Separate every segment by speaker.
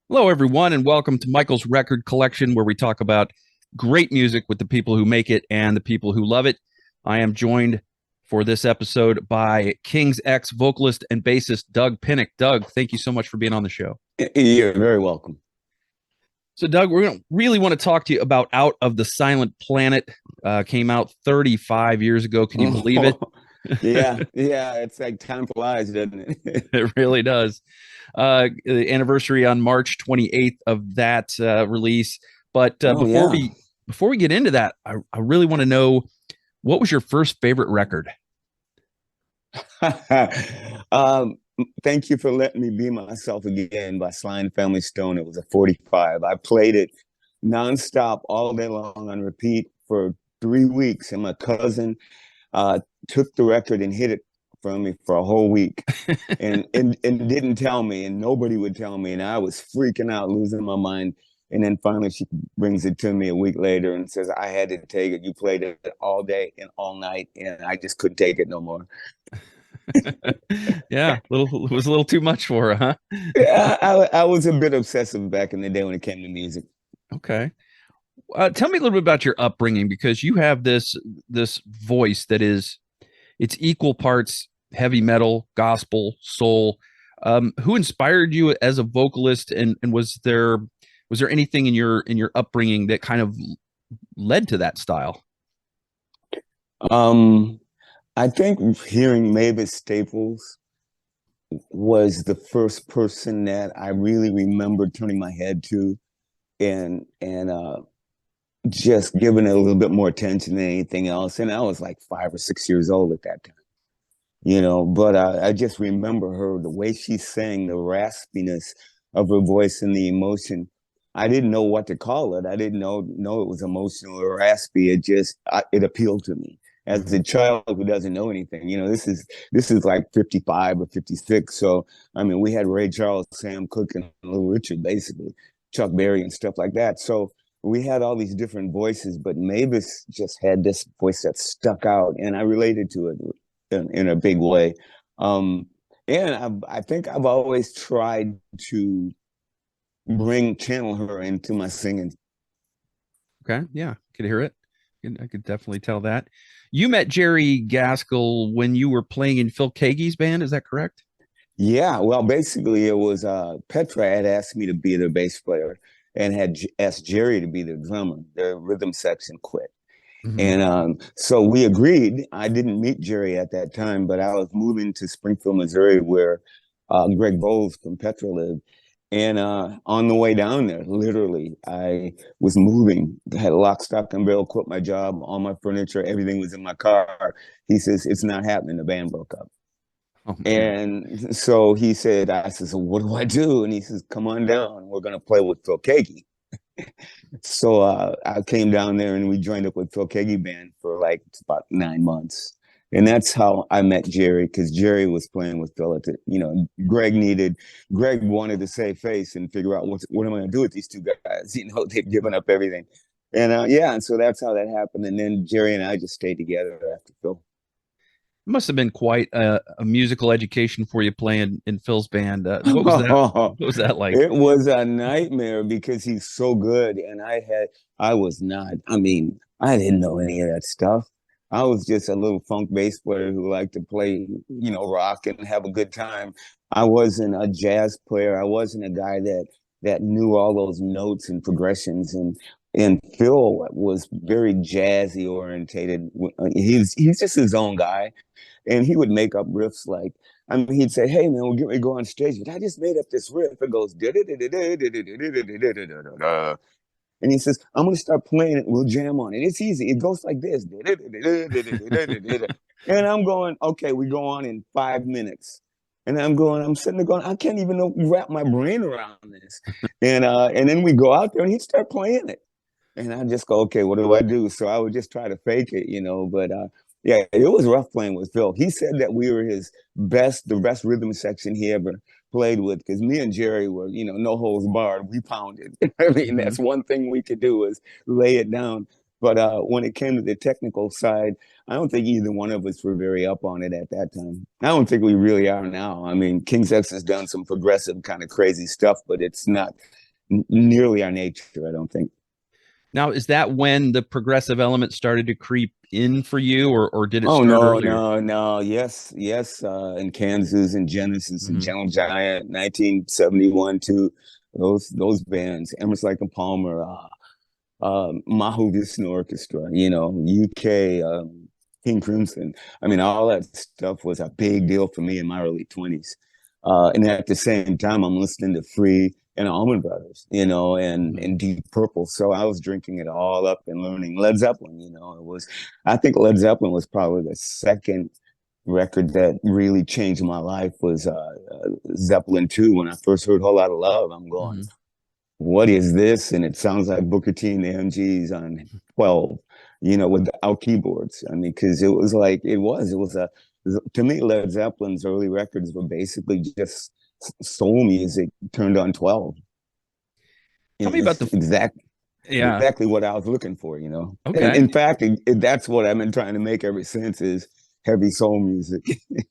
Speaker 1: Hello, everyone, and welcome to Michael's Record Collection, where we talk about great music with the people who make it and the people who love it. I am joined for this episode by King's X vocalist and bassist dUg Pinnick. dUg, thank you so much for being on the show.
Speaker 2: You're very welcome.
Speaker 1: So, dUg, we're going to really want to talk to you about Out of the Silent Planet. Came out 35 years ago. Can you believe it?
Speaker 2: Yeah. It's like time flies, doesn't it?
Speaker 1: It really does. The anniversary on March 28th of that release. But
Speaker 2: Oh yeah.
Speaker 1: before we get into that, I really want to know, what was your first favorite record?
Speaker 2: um, Thank you for letting me be myself again by Sly and Family Stone. It was a 45. I played it nonstop all day long on repeat for 3 weeks, and my cousin uh, took the record and hid it from me for a whole week, and didn't tell me, and nobody would tell me, and I was freaking out, losing my mind. And then finally, she brings it to me a week later and says, "I had to take it. You played it all day and all night, and I just couldn't take it no more."
Speaker 1: Yeah, it was a little too much for her, huh?
Speaker 2: Yeah, I was a bit obsessive back in the day when it came to music.
Speaker 1: Okay. Tell me a little bit about your upbringing, because you have this voice that is, it's equal parts heavy metal, gospel, soul. Who inspired you as a vocalist, and was there anything in your upbringing that kind of led to that style?
Speaker 2: Um, I think hearing Mavis Staples was the first person that I really remember turning my head to, and just giving it a little bit more attention than anything else. And I was like 5 or 6 years old at that time, But I just remember her, the way she sang, the raspiness of her voice and the emotion. I didn't know what to call it. I didn't know it was emotional or raspy. It appealed to me as a child who doesn't know anything. This is like 55 or 56. So I mean, we had Ray Charles, Sam Cooke, and Little Richard, basically, Chuck Berry and stuff like that. So we had all these different voices, but Mavis just had this voice that stuck out, and I related to it in a big way. Um, and I think I've always tried to channel her into my singing.
Speaker 1: Okay, yeah, could hear it. I could definitely tell that. You met Jerry Gaskell when you were playing in Phil Keaggy's band. Is that correct?
Speaker 2: Yeah, well, basically, it was Petra had asked me to be their bass player and had asked Jerry to be their drummer. Their rhythm section quit.
Speaker 1: Hmm.
Speaker 2: And so we agreed. I didn't meet Jerry at that time, but I was moving to Springfield, Missouri, where Greg Bowles from Petra lived. And on the way down there, literally, I was moving, had a lock, stock, and barrel, quit my job, all my furniture, everything was in my car. He says, "It's not happening." The band broke up.
Speaker 1: Oh man.
Speaker 2: And so he said, I said, "So what do I do?" And he says, "Come on down. We're going to play with Phil Keaggy." So I came down there and we joined up with Phil Keaggy band for like about 9 months. And that's how I met Jerry, because Jerry was playing with Phil Greg wanted to save face and figure out what am I going to do with these two guys? They've given up everything. And yeah, and so that's how that happened. And then Jerry and I just stayed together after Phil.
Speaker 1: It must have been quite a musical education for you playing in Phil's band. What was that? What was that like?
Speaker 2: It was a nightmare because he's so good. And I was not, I mean, I didn't know any of that stuff. I was just a little funk bass player who liked to play, rock and have a good time. I wasn't a jazz player. I wasn't a guy that knew all those notes and progressions. And Phil was very jazzy orientated. He's just his own guy, and he would make up riffs like, I mean, he'd say, "Hey man, we'll get ready to go on stage, but I just made up this riff. It goes," and he says, "I'm gonna start playing it. We'll jam on it. It's easy. It goes like this." And I'm going, "Okay, we go on in 5 minutes." And I'm sitting there going, I can't even wrap my brain around this. And then we go out there and he'd start playing it. And I just go, "Okay, what do I do?" So I would just try to fake it. But yeah, it was rough playing with Phil. He said that we were the best rhythm section he ever played with, because me and Jerry were, no holds barred. We pounded. I mean,
Speaker 1: Mhm.
Speaker 2: that's one thing we could do, is lay it down. But when it came to the technical side, I don't think either one of us were very up on it at that time. I don't think we really are now. I mean, King's X has done some progressive kind of crazy stuff, but it's not nearly our nature, I don't think.
Speaker 1: Now, is that when the progressive element started to creep in for you, or did it
Speaker 2: Oh
Speaker 1: start
Speaker 2: no,
Speaker 1: earlier?
Speaker 2: no, no. Yes, yes. In Kansas and Genesis and
Speaker 1: Hmm.
Speaker 2: Gentle Giant, 1971 too. Those bands, Emerson, Lake and Palmer, Mahu Vishnu Orchestra, UK, King Crimson. I mean, all that stuff was a big deal for me in my early 20s. And at the same time, I'm listening to Free and Allman Brothers,
Speaker 1: Hmm.
Speaker 2: and Deep Purple. So I was drinking it all up and learning Led Zeppelin. I think Led Zeppelin was probably the second record that really changed my life was Zeppelin 2. When I first heard Whole Lot of Love, I'm going,
Speaker 1: Hmm.
Speaker 2: what is this? And it sounds like Booker T and the MGs on 12, without keyboards. I mean, because to me, Led Zeppelin's early records were basically just soul music turned on 12.
Speaker 1: Tell me about
Speaker 2: It's
Speaker 1: the, yeah.
Speaker 2: exactly what I was looking for. And
Speaker 1: Okay.
Speaker 2: in fact, that's what I've been trying to make ever since is heavy soul music.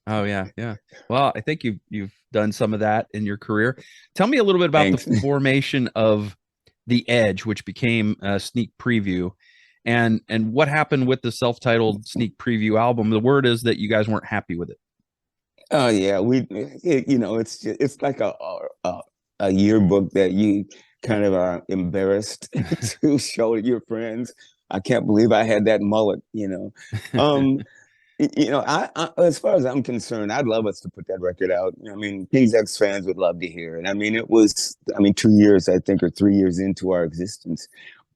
Speaker 1: Oh yeah, yeah. Well, I think you've done some of that in your career. Tell me a little bit about the
Speaker 2: Thanks.
Speaker 1: formation of the Edge, which became a sneak preview, and what happened with the self-titled sneak preview album. The word is that you guys weren't happy with it.
Speaker 2: Oh yeah, it's like a yearbook that you kind of are embarrassed to show to your friends. I can't believe I had that mullet. Um, as far as I'm concerned, I'd love us to put that record out. I mean, King's X fans would love to hear it. I mean, I mean, 2 years, I think, or 3 years into our existence.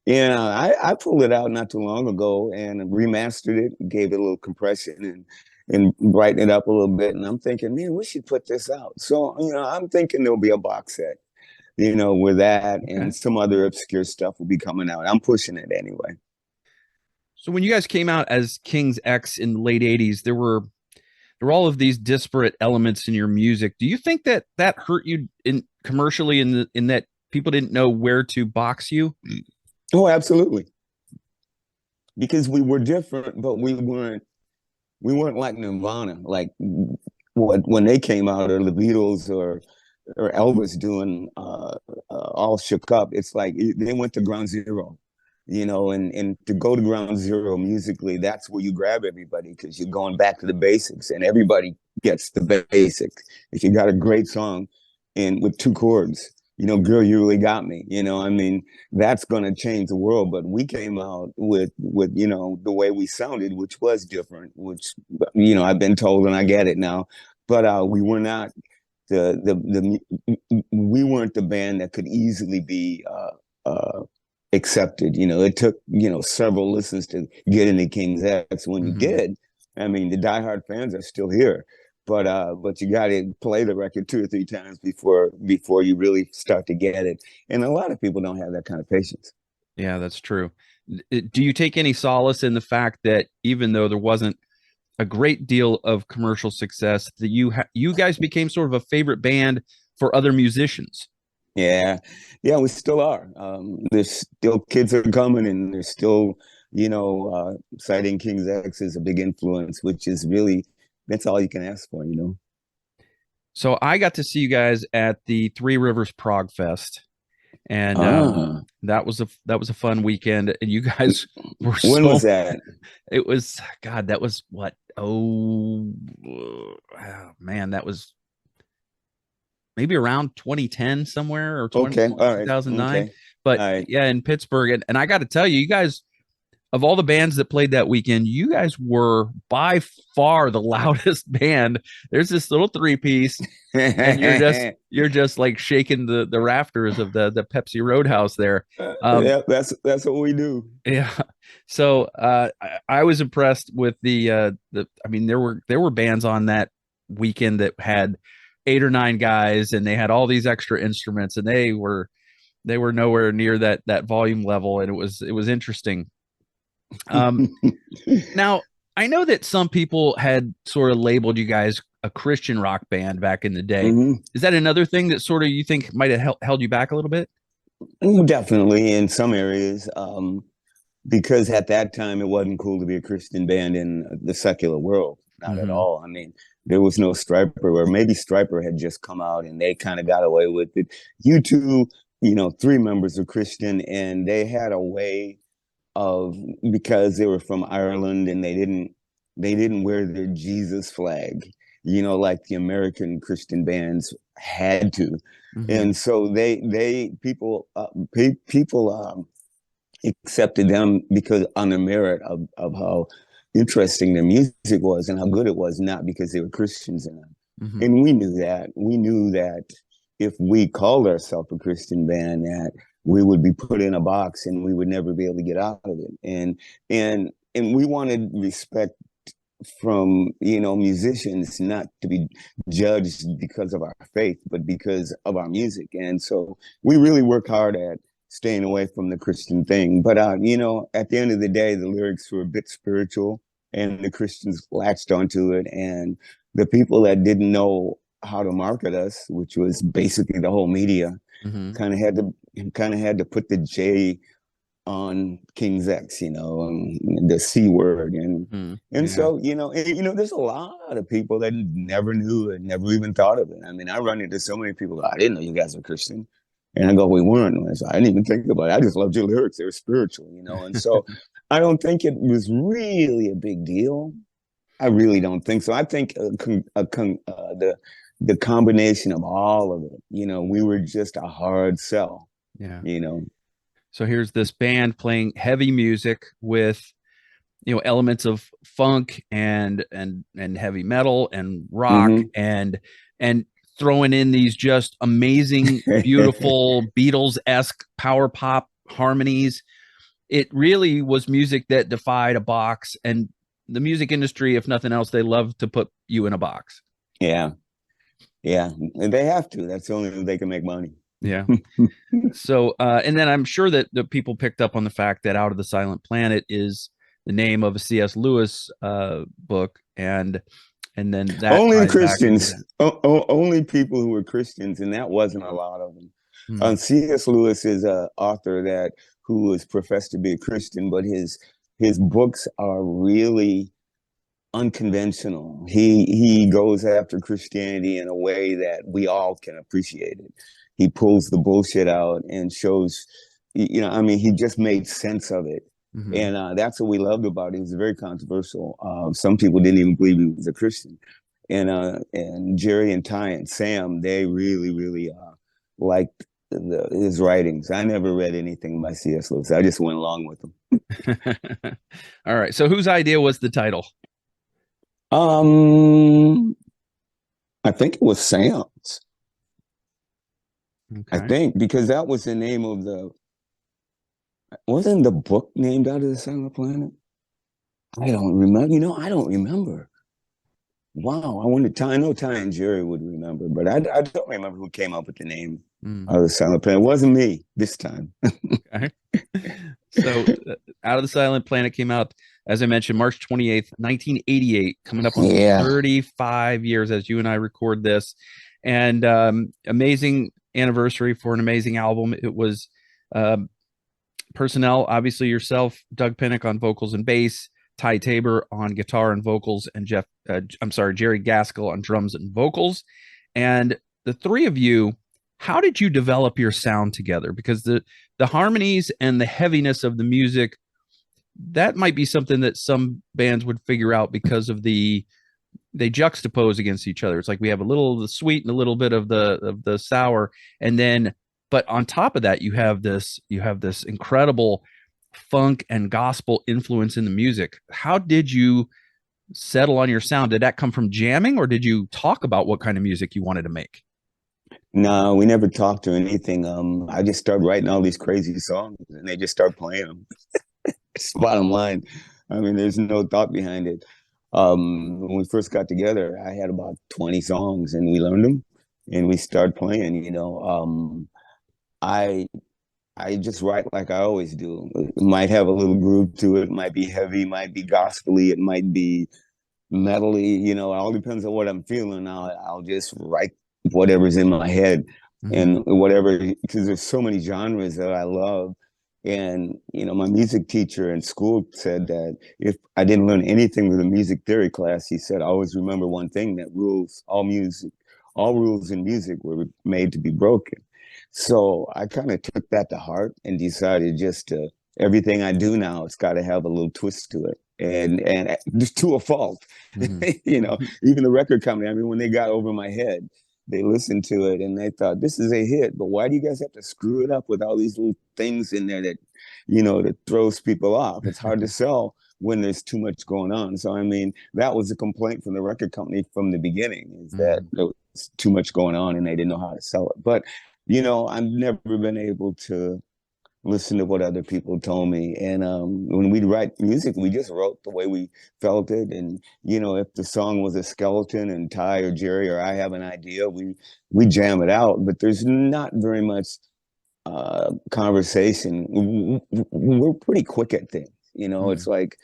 Speaker 2: Yeah, I pulled it out not too long ago and remastered it, gave it a little compression and brighten it up a little bit. And I'm thinking, man, we should put this out. So, I'm thinking there'll be a box set, with that
Speaker 1: Okay.
Speaker 2: and some other obscure stuff will be coming out. I'm pushing it anyway.
Speaker 1: So when you guys came out as King's X in the late '80s, there were all of these disparate elements in your music. Do you think that that hurt you in commercially in that people didn't know where to box you?
Speaker 2: Oh, absolutely. Because we were different, but we weren't like Nirvana, like what when they came out, or the Beatles, or Elvis doing all shook up. It's like they went to ground zero, and to go to ground zero musically, that's where you grab everybody because you're going back to the basics, and everybody gets the basics. If you got a great song and with two chords, girl, you really got me. I mean, that's going to change the world. But we came out with the way we sounded, which was different, which I've been told and I get it now. But we were not we weren't the band that could easily be accepted. It took several listens to get into King's X. When you
Speaker 1: Mm-hmm.
Speaker 2: did, I mean, the diehard fans are still here. But you got to play the record two or three times before you really start to get it. And a lot of people don't have that kind of patience.
Speaker 1: Yeah, that's true. Do you take any solace in the fact that even though there wasn't a great deal of commercial success, that you guys became sort of a favorite band for other musicians?
Speaker 2: Yeah, yeah, we still are. There's still kids are coming, and there's still, citing King's X as a big influence, which is really that's all you can ask for.
Speaker 1: So I got to see you guys at the Three Rivers Prague Fest, and
Speaker 2: Ah,
Speaker 1: that was a fun weekend. And you guys were
Speaker 2: when was
Speaker 1: so
Speaker 2: that?
Speaker 1: it was God. That was what? Oh, man, that was maybe around 2010 somewhere or 20,
Speaker 2: Okay, all right,
Speaker 1: 2009.
Speaker 2: okay,
Speaker 1: But
Speaker 2: all right.
Speaker 1: yeah, in Pittsburgh, and I got to tell you, you guys, of all the bands that played that weekend, you guys were by far the loudest band. There's this little three piece, and you're just like shaking the rafters of the Pepsi Roadhouse there.
Speaker 2: Yeah, that's what we do.
Speaker 1: Yeah. So I was impressed with the I mean there were bands on that weekend that had eight or nine guys, and they had all these extra instruments, and they were nowhere near that volume level, and it was interesting. Um, Now, I know that some people had sort of labeled you guys a Christian rock band back in the day.
Speaker 2: Hmm.
Speaker 1: Is that another thing that sort of you think might have held you back a little bit?
Speaker 2: Definitely in some areas. because at that time it wasn't cool to be a Christian band in the secular world, not at
Speaker 1: Mm-hmm.
Speaker 2: all. I mean, there was no Striper, or maybe Striper had just come out and they kind of got away with it. U2, three members were Christian, and they had a way of, because they were from Ireland and they didn't wear their Jesus flag, like the American Christian bands had to.
Speaker 1: Mm-hmm.
Speaker 2: And so they people accepted them because on the merit of how interesting their music was and how good it was, not because they were Christians in them.
Speaker 1: Mm-hmm.
Speaker 2: And we knew that. We knew that if we called ourselves a Christian band, that we would be put in a box and we would never be able to get out of it. And we wanted respect from musicians, not to be judged because of our faith, but because of our music. And so we really work hard at staying away from the Christian thing. But at the end of the day, the lyrics were a bit spiritual, and the Christians latched onto it. And the people that didn't know how to market us, which was basically the whole media,
Speaker 1: Mm-hmm.
Speaker 2: kind of had to put the J on King's X, the C word. And
Speaker 1: Mm-hmm.
Speaker 2: and
Speaker 1: Yeah.
Speaker 2: so, there's a lot of people that never knew and never even thought of it. I mean, I run into so many people, I didn't know you guys were Christian. And I go, we weren't. And I didn't even think about it. I just loved your lyrics. They were spiritual. And so I don't think it was really a big deal. I really don't think so. I think the combination of all of it, we were just a hard sell,
Speaker 1: Yeah.
Speaker 2: you know.
Speaker 1: So here's this band playing heavy music with elements of funk and heavy metal and rock
Speaker 2: Hmm.
Speaker 1: and throwing in these just amazing, beautiful Beatles-esque power pop harmonies. It really was music that defied a box, and the music industry, if nothing else, they love to put you in a box.
Speaker 2: Yeah. Yeah. And they have to. That's the only way they can make money.
Speaker 1: Yeah. So, and then I'm sure that the people picked up on the fact that Out of the Silent Planet is the name of a C.S. Lewis book, and then that
Speaker 2: Only
Speaker 1: ties back into
Speaker 2: Christians,
Speaker 1: that.
Speaker 2: only people who were Christians, and that wasn't a lot of them.
Speaker 1: Hmm.
Speaker 2: C.S. Lewis is an author that who was professed to be a Christian, but his books are really unconventional. He goes after Christianity in a way that we all can appreciate it. He pulls the bullshit out and shows, I mean, he just made sense of it.
Speaker 1: Hmm.
Speaker 2: And that's what we loved about it. He was very controversial. Some people didn't even believe he was a Christian. And Jerry and Ty and Sam, they really, really liked his writings. I never read anything by C.S. Lewis. I just went along with him.
Speaker 1: All right. So whose idea was the title?
Speaker 2: Um, I think it was Sam's. I
Speaker 1: Okay.
Speaker 2: think because that was the name of wasn't the book named Out of the Silent Planet? I don't remember. I don't remember. Wow, I know Ty and Jerry would remember, but I don't remember who came up with the name
Speaker 1: Mm,
Speaker 2: of the Silent Planet. It wasn't me this time.
Speaker 1: okay. So Out of the Silent Planet came out, as I mentioned, March 28th, 1988, coming up on
Speaker 2: Yeah.
Speaker 1: 35 years as you and I record this. And amazing anniversary for an amazing album. It was um, personnel, obviously yourself, Doug Pinnick on vocals and bass, Ty Tabor on guitar and vocals, and Jerry Gaskell on drums and vocals. And the three of you, how did you develop your sound together? Because the harmonies and the heaviness of the music, that might be something that some bands would figure out because of they juxtapose against each other. It's like we have a little of the sweet and a little bit of the sour, and then but on top of that, you have this incredible funk and gospel influence in the music. How did you settle on your sound? Did that come from jamming, or did you talk about what kind of music you wanted to make?
Speaker 2: No, we never talked or anything. I just started writing all these crazy songs, and they just start playing them. It's bottom line. I mean, there's no thought behind it. When we first got together, I had about 20 songs, and we learned them, and we started playing. I I just write like I always do. It might have a little groove to it. It might be heavy, might be gospely, it might be metally. It all depends on what I'm feeling. I'll just write whatever's in my head
Speaker 1: Mm-hmm.
Speaker 2: and whatever, because there's so many genres that I love. And, you know, my music teacher in school said that if I didn't learn anything with a music theory class, he said, always remember one thing, that all rules in music were made to be broken. So I kind of took that to heart and decided just to, everything I do now, it's got to have a little twist to it. And just to a fault,
Speaker 1: Hmm.
Speaker 2: you know, even the record company, I mean, when they got over my head, they listened to it and they thought, this is a hit, but why do you guys have to screw it up with all these little things in there that, you know, that throws people off? It's hard to sell when there's too much going on. So, I mean, that was a complaint from the record company from the beginning, is that
Speaker 1: Hmm.
Speaker 2: there was too much going on and they didn't know how to sell it. But, you know, I've never been able to listen to what other people told me. And when we write music, we just wrote the way we felt it. And you know, if the song was a skeleton and Ty or Jerry or I have an idea, we jam it out. But there's not very much conversation. We're pretty quick at things. You know, it's
Speaker 1: Hmm.
Speaker 2: like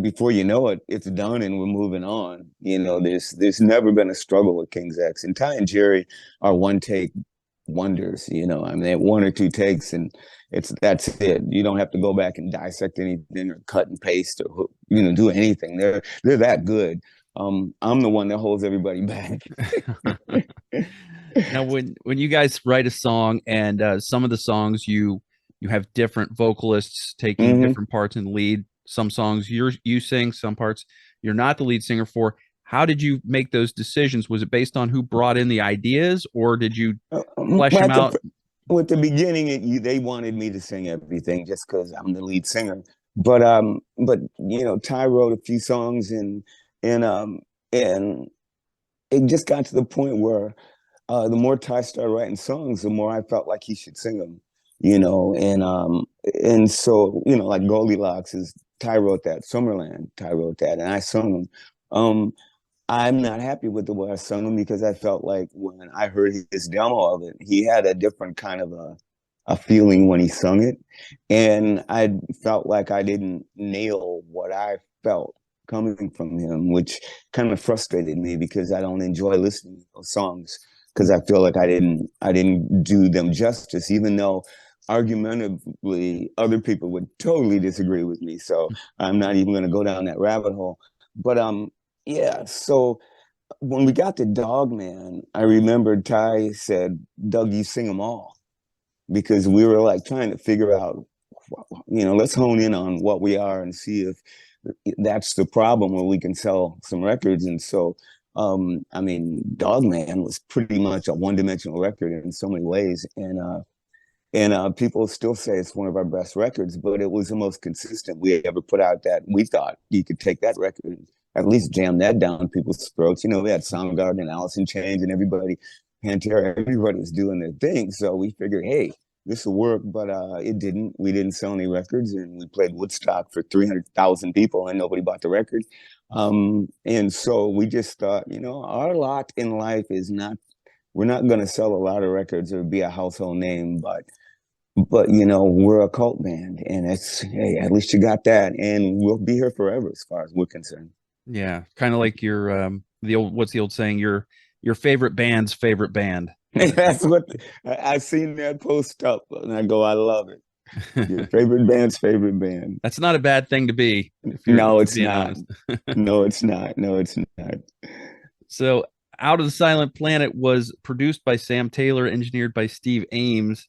Speaker 2: before you know it, it's done and we're moving on. You know, there's never been a struggle with King's X. And Ty and Jerry are one take wonders. You know, I mean, they have one or two takes and that's it. You don't have to go back and dissect anything or cut and paste or, you know, do anything. They're that good. I'm the one that holds everybody back.
Speaker 1: Now, when you guys write a song, and some of the songs you have different vocalists taking
Speaker 2: Hmm.
Speaker 1: different parts in the lead. Some songs you sing, some parts you're not the lead singer for. How did you make those decisions? Was it based on who brought in the ideas, or did you flesh them
Speaker 2: At
Speaker 1: out?
Speaker 2: the beginning, they wanted me to sing everything just because I'm the lead singer. But you know, Ty wrote a few songs, and and it just got to the point where the more Ty started writing songs, the more I felt like he should sing them. You know, and so you know, like Goldilocks is Ty wrote that, Summerland Ty wrote that, and I sung them. I'm not happy with the way I sung him because I felt like when I heard his demo of it, he had a different kind of a feeling when he sung it. And I felt like I didn't nail what I felt coming from him, which kind of frustrated me because I don't enjoy listening to those songs because I feel like I didn't do them justice, even though argumentatively other people would totally disagree with me. So I'm not even going to go down that rabbit hole. But yeah, so when we got to Dog Man, I remember Ty said, "Doug, you sing them all," because we were like trying to figure out, you know, let's hone in on what we are and see if that's the problem where we can sell some records. And so, I mean, Dog Man was pretty much a one-dimensional record in so many ways, and people still say it's one of our best records, but it was the most consistent we ever put out that we thought you could take that record and at least jam that down people's throats. You know, we had Soundgarden and Alice in Chains and everybody, Pantera, everybody was doing their thing. So we figured, hey, this will work, but it didn't. We didn't sell any records, and we played Woodstock for 300,000 people, and nobody bought the record. And so we just thought, you know, our lot in life is not. We're not going to sell a lot of records or be a household name, but you know, we're a cult band, and it's hey, at least you got that, and we'll be here forever as far as we're concerned.
Speaker 1: Yeah, kind of like your the old what's the old saying? Your favorite band's favorite band.
Speaker 2: That's what I've seen that post up, and I go, I love it. Your favorite band's favorite band.
Speaker 1: That's not a bad thing to be if
Speaker 2: No,
Speaker 1: you're
Speaker 2: it's
Speaker 1: being
Speaker 2: not.
Speaker 1: honest.
Speaker 2: No, it's not. No, it's not.
Speaker 1: So, Out of the Silent Planet was produced by Sam Taylor, engineered by Steve Ames.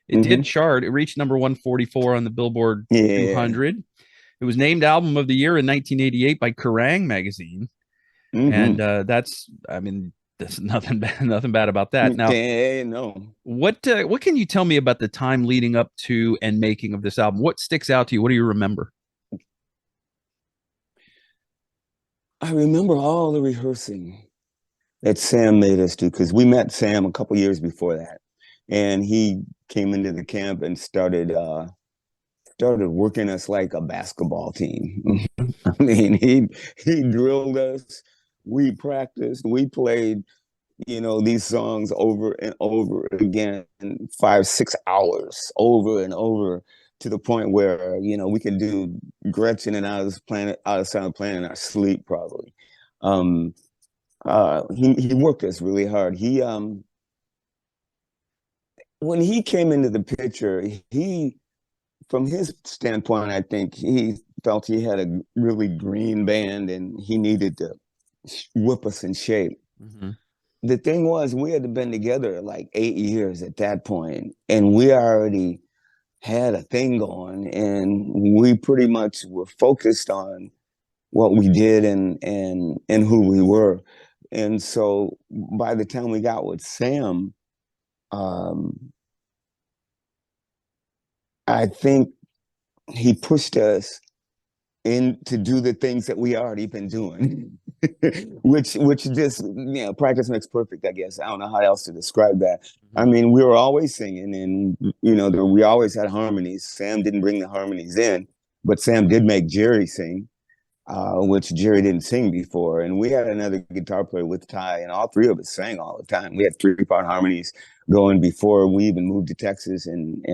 Speaker 1: It did
Speaker 2: Hmm.
Speaker 1: chart. It reached number 144 on the Billboard
Speaker 2: Yeah.
Speaker 1: 200. It was named Album of the Year in 1988 by Kerrang magazine, and
Speaker 2: Hmm.
Speaker 1: I mean, there's nothing bad, nothing bad about that. Now,
Speaker 2: Yeah, no.
Speaker 1: what can you tell me about the time leading up to and making of this album? What sticks out to you? What do you remember?
Speaker 2: I remember all the rehearsing that Sam made us do because we met Sam a couple years before that, and he came into the camp and started working us like a basketball team. I mean, he drilled us. We practiced. We played, you know, these songs over and over again, 5, 6 hours over and over to the point where you know we can do Gretchen and Out of this Planet, Out of Silent Planet in our sleep probably. Um, he worked us really hard. when he came into the picture, he from his standpoint, I think he felt he had a really green band and he needed to whip us in shape.
Speaker 1: Hmm.
Speaker 2: The thing was, we had been together like 8 years at that point, and we already had a thing going, and we pretty much were focused on what we did and who we were. And so by the time we got with Sam, um, I think he pushed us in to do the things that we already been doing, which just practice makes perfect. I guess I don't know how else to describe that. I
Speaker 1: Hmm.
Speaker 2: mean, we were always singing, and we always had harmonies. Sam didn't bring the harmonies in, but Sam did make Jerry sing, which Jerry didn't sing before. And we had another guitar player with Ty, and all three of us sang all the time. We had 3-part harmonies going before we even moved to Texas and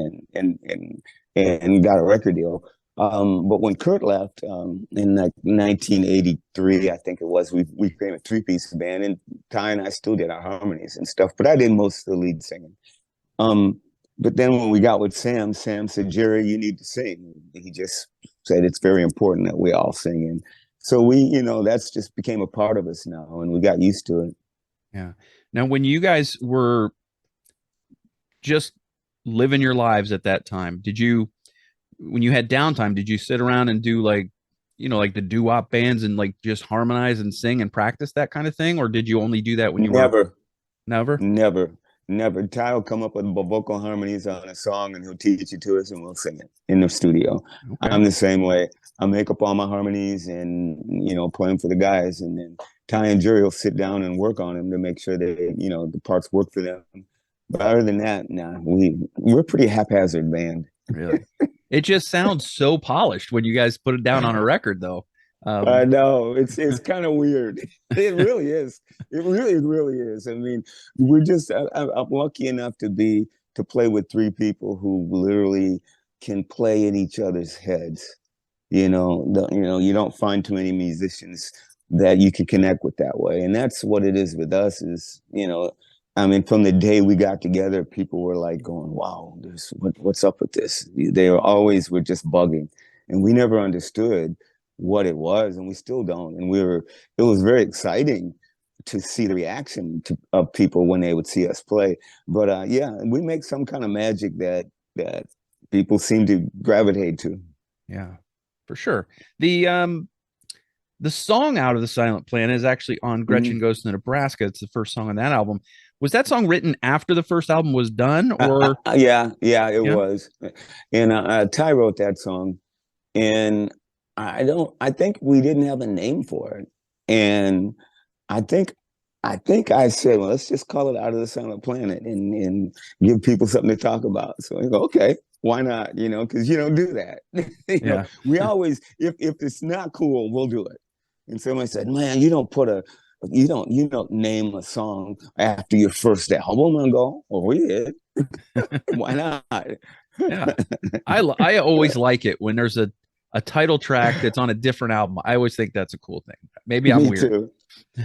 Speaker 2: got a record deal. But when Kurt left in like 1983, I think it was, we became a three-piece band, and Ty and I still did our harmonies and stuff, but I did most of the lead singing. Um, but then when we got with Sam, Sam said, Jerry, you need to sing. He just said it's very important that we all sing. And so that's just became a part of us now, and we got used to it.
Speaker 1: Yeah. Now, when you guys were just living your lives at that time, when you had downtime, did you sit around and do like, like the doo-wop bands and like just harmonize and sing and practice that kind of thing? Or did you only do that when you were
Speaker 2: Never,
Speaker 1: never?
Speaker 2: never, never. Ty will come up with vocal harmonies on a song, and he'll teach it to us, and we'll sing it in the studio.
Speaker 1: Okay.
Speaker 2: I'm the same way. I make up all my harmonies and play them for the guys, and then Ty and Jerry will sit down and work on them to make sure that the parts work for them. But other than that, nah, we're a pretty haphazard band.
Speaker 1: Really? It just sounds so polished when you guys put it down on a record, though.
Speaker 2: I
Speaker 1: Um,
Speaker 2: know it's kind of weird. It really is. It really is. I mean, we're just. I'm lucky enough to play with three people who literally can play in each other's heads. You don't find too many musicians that you can connect with that way, and that's what it is with us. I mean, from the day we got together, people were like going, "Wow, what's up with this?" They were just bugging, and we never understood what it was, and we still don't. And it was very exciting to see the reaction of people when they would see us play. But yeah, we make some kind of magic that people seem to gravitate to.
Speaker 1: yeah, for sure. The song "Out of the Silent Planet" is actually on
Speaker 2: Mm-hmm.
Speaker 1: Gretchen Goes to Nebraska. It's the first song on that album. Was that song written after the first album was done, or
Speaker 2: Yeah, it
Speaker 1: yeah?
Speaker 2: was. And Ty wrote that song, and I think we didn't have a name for it. And I think, I said, well, let's just call it Out of the Silent Planet and give people something to talk about. So I go, okay, why not? Because you don't do that.
Speaker 1: Yeah.
Speaker 2: We always, if it's not cool, we'll do it. And somebody said, man, you don't name a song after your first album. And go, well, we did. Why not?
Speaker 1: Yeah. I always like it when there's a title track that's on a different album. I always think that's a cool thing. Maybe I'm
Speaker 2: Me
Speaker 1: weird.
Speaker 2: too.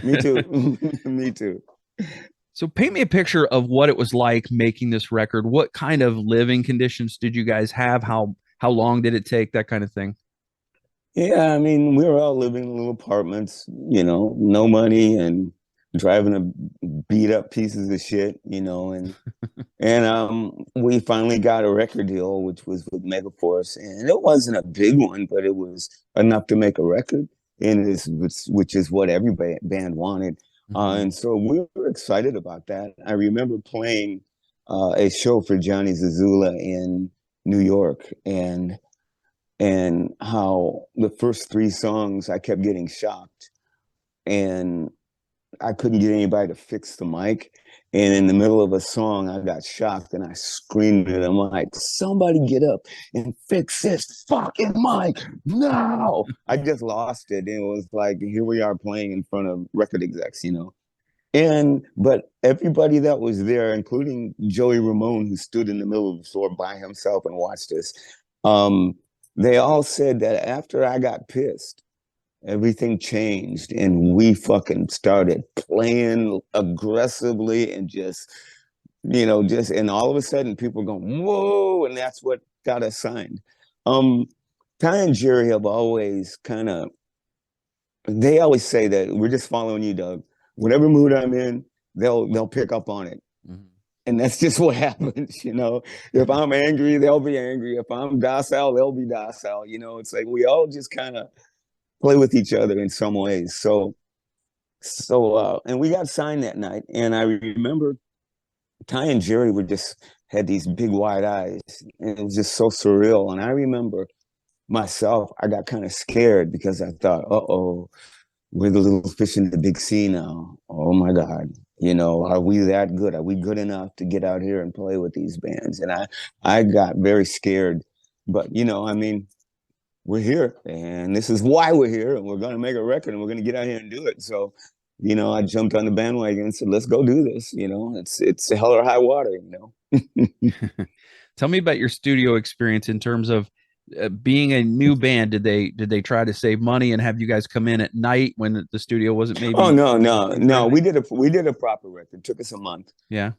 Speaker 2: Me too. Me too.
Speaker 1: So paint me a picture of what it was like making this record. What kind of living conditions did you guys have? How long did it take? That kind of thing.
Speaker 2: Yeah, I mean, we were all living in little apartments, no money and driving a beat up pieces of shit, and we finally got a record deal, which was with Megaforce, and it wasn't a big one, but it was enough to make a record, and which is what every band wanted,
Speaker 1: Hmm.
Speaker 2: and so we were excited about that. I remember playing a show for Johnny Zazula in New York, and how the first three songs I kept getting shocked, and I couldn't get anybody to fix the mic. And in the middle of a song, I got shocked and I screamed at them like, somebody get up and fix this fucking mic now. I just lost it. And it was like, here we are playing in front of record execs. But everybody that was there, including Joey Ramone, who stood in the middle of the floor by himself and watched us, um, they all said that after I got pissed, everything changed and we fucking started playing aggressively and just just and all of a sudden people going, whoa, and that's what got us signed. Um, Ty and Jerry have always kind of they always say that we're just following you, dUg. Whatever mood I'm in, they'll pick up on it.
Speaker 1: Mhm.
Speaker 2: And that's just what happens. If I'm angry, they'll be angry. If I'm docile, they'll be docile. It's like we all just kind of play with each other in some ways. And we got signed that night. And I remember Ty and Jerry were just had these big wide eyes. And it was just so surreal. And I remember myself, I got kind of scared because I thought, uh-oh, we're the little fish in the big sea now. Oh my God. Are we that good? Are we good enough to get out here and play with these bands? And I got very scared. But, I mean, we're here and this is why we're here and we're going to make a record and we're going to get out here and do it. So, I jumped on the bandwagon and said, let's go do this. It's hell or high water.
Speaker 1: Tell me about your studio experience in terms of being a new band. Did they try to save money and have you guys come in at night when the studio wasn't
Speaker 2: Oh
Speaker 1: maybe
Speaker 2: no, no,
Speaker 1: too
Speaker 2: no.
Speaker 1: friendly?
Speaker 2: We did a proper record. It took us a month.
Speaker 1: Yeah.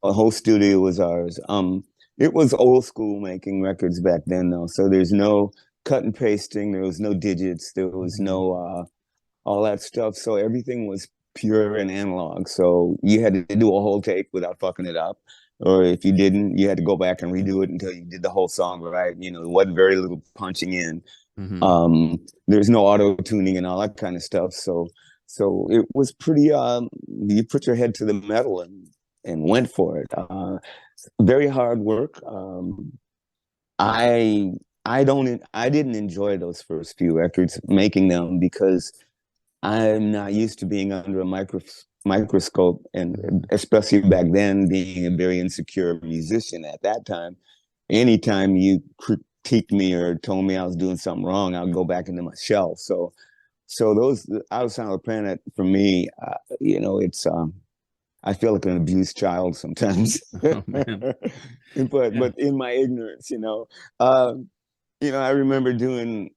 Speaker 2: A whole studio was ours. It was old school making records back then, though. So there's no cut and pasting. There was no digits. There was
Speaker 1: Mhm.
Speaker 2: no all that stuff. So everything was pure and analog. So you had to do a whole take without fucking it up. Or if you didn't, you had to go back and redo it until you did the whole song right. It wasn't very little punching in.
Speaker 1: Mhm.
Speaker 2: There's no auto tuning and all that kind of stuff. So it was pretty. You put your head to the metal and went for it. Very hard work. I I didn't enjoy those first few records making them because I'm not used to being under a microscope, and
Speaker 1: Mhm.
Speaker 2: especially back then, being a very insecure musician at that time. Anytime you critiqued me or told me I was doing something wrong, I'll go back into my shell. So those outside of the planet for me, it's I feel like an abused child sometimes,
Speaker 1: Oh man. Yeah.
Speaker 2: but in my ignorance, I remember doing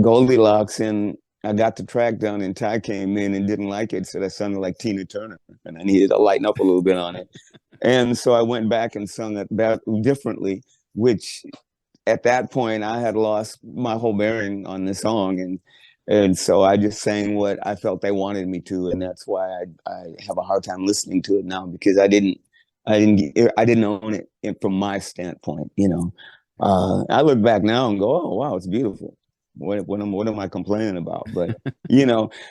Speaker 2: Goldilocks, and I got the track done, and Ty came in and didn't like it, said I sounded like Tina Turner, and I needed to lighten up a little bit on it. And so I went back and sung it back differently, which at that point I had lost my whole bearing on the song, and so I just sang what I felt they wanted me to, and that's why I have a hard time listening to it now because I didn't own it from my standpoint. I look back now and go, oh wow, it's beautiful. What am I complaining about? But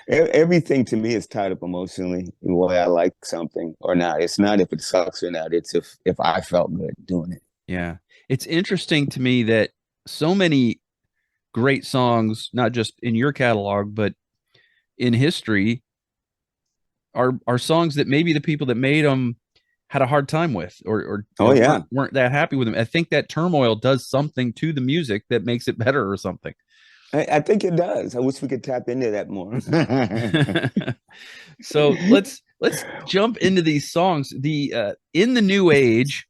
Speaker 2: everything to me is tied up emotionally in the way I like something or not. It's not if it sucks or not. It's if I felt good doing it.
Speaker 1: Yeah. It's interesting to me that so many great songs, not just in your catalog, but in history, are songs that maybe the people that made them had a hard time with, or
Speaker 2: Oh
Speaker 1: weren't
Speaker 2: yeah,
Speaker 1: weren't that happy with them. I think that turmoil does something to the music that makes it better or something.
Speaker 2: I think it does. I wish we could tap into that more.
Speaker 1: So let's jump into these songs. The In the New Age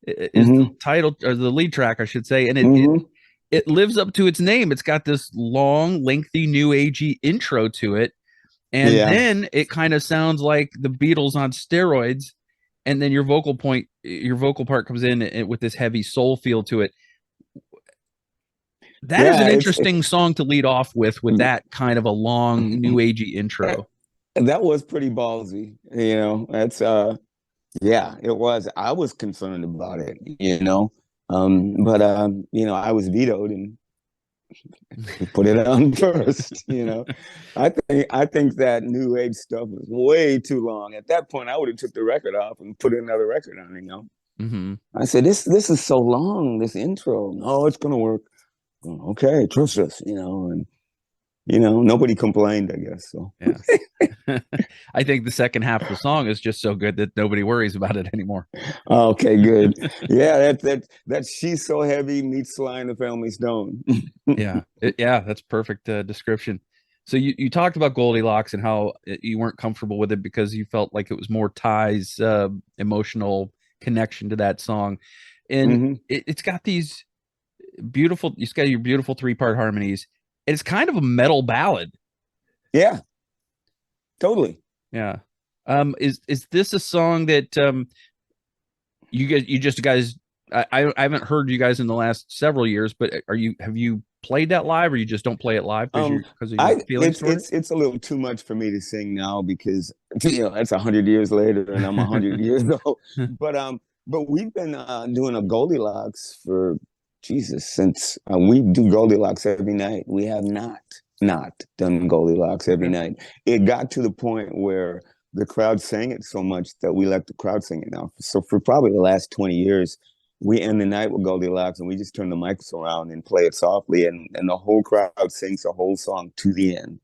Speaker 1: is the
Speaker 2: Hmm.
Speaker 1: title or the lead track, I should say, and
Speaker 2: Hmm.
Speaker 1: it lives up to its name. It's got this long, lengthy new agey intro to it. And
Speaker 2: Yeah.
Speaker 1: then it kind of sounds like the Beatles on steroids. And then your vocal part comes in with this heavy soul feel to it. That is
Speaker 2: Yeah,
Speaker 1: an
Speaker 2: it's
Speaker 1: interesting song to lead off with that kind of a long new agey
Speaker 2: that,
Speaker 1: intro.
Speaker 2: that was pretty ballsy. That's yeah, it was. I was concerned about it. But I was vetoed and we put it on first. I think that new age stuff was way too long. At that point, I would have took the record off and put another record on.
Speaker 1: Mm-hmm.
Speaker 2: I said, this is so long, this intro. No, it's gonna work. Okay, trust us. And nobody complained, I guess. So
Speaker 1: Yeah. I think the second half of the song is just so good that nobody worries about it anymore.
Speaker 2: okay, good. Yeah, that she's so heavy meets Sly and the Family Stone.
Speaker 1: Yeah. Yeah, that's perfect description. So you talked about Goldilocks and how you weren't comfortable with it because you felt like it was more Ty's emotional connection to that song. And
Speaker 2: Hmm.
Speaker 1: it's got these it's got your beautiful three-part harmonies. It's kind of a metal ballad.
Speaker 2: Yeah, totally.
Speaker 1: Yeah. Is this a song that you just guys. I haven't heard you guys in the last several years, but have you played that live, or you just don't play it live
Speaker 2: Um,
Speaker 1: because of your
Speaker 2: I
Speaker 1: feelings toward
Speaker 2: it's a little too much for me to sing now because that's 100 years later and I'm 100 years old.
Speaker 1: it?
Speaker 2: But we've been doing a Goldilocks for Jesus since we do Goldilocks every night. We have not done Goldilocks every
Speaker 1: Okay.
Speaker 2: night. It got to the point where the crowd sang it so much that we let the crowd sing it now. So for probably the last 20 years, we end the night with Goldilocks and we just turn the mics around and play it softly and the whole crowd sings the whole song to the end.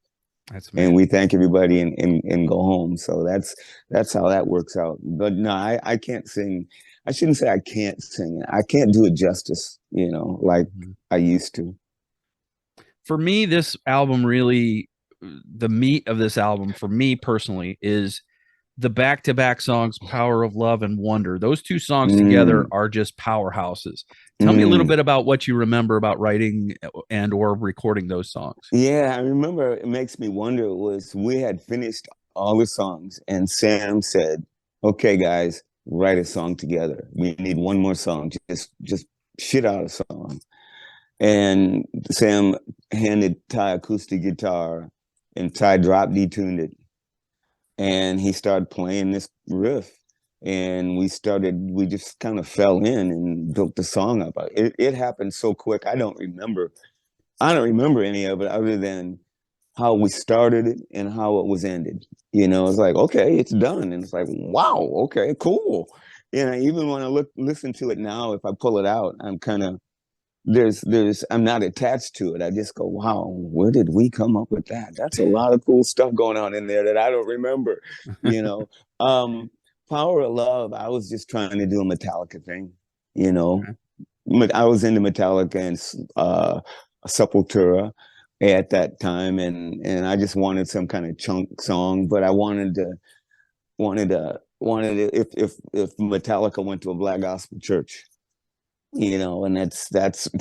Speaker 1: That's
Speaker 2: And
Speaker 1: amazing.
Speaker 2: we thank everybody and go home. So that's how that works out. But no, I can't sing. I shouldn't say I can't sing. I can't do it justice, like
Speaker 1: Mhm.
Speaker 2: I used to.
Speaker 1: For me, this album really, the meat of this album for me personally is the back-to-back songs Power of Love and Wonder. Those two songs together
Speaker 2: Mm,
Speaker 1: are just powerhouses. Tell me a little
Speaker 2: mm.
Speaker 1: bit about what you remember about writing and or recording those songs.
Speaker 2: Yeah, I remember it makes me wonder was we had finished all the songs and Sam said, "Okay, guys, write a song together. We need one more song. Just shit out a song." And Sam handed Ty acoustic guitar and Ty drop detuned it. And he started playing this riff. And we just kind of fell in and built the song up. It happened so quick. I don't remember any of it other than how we started it and how it was ended. It's like, okay, it's done. And it's like, wow, okay, cool. Even when listen to it now, if I pull it out, I'm kind of I'm not attached to it. I just go, wow, where did we come up with that? That's a lot of cool stuff going on in there that I don't remember, you know. Um, Power of Love, I was just trying to do a Metallica thing, you know. I was into Metallica and Sepultura at that time, and I just wanted some kind of chunk song, but I wanted to if Metallica went to a black gospel church, and that's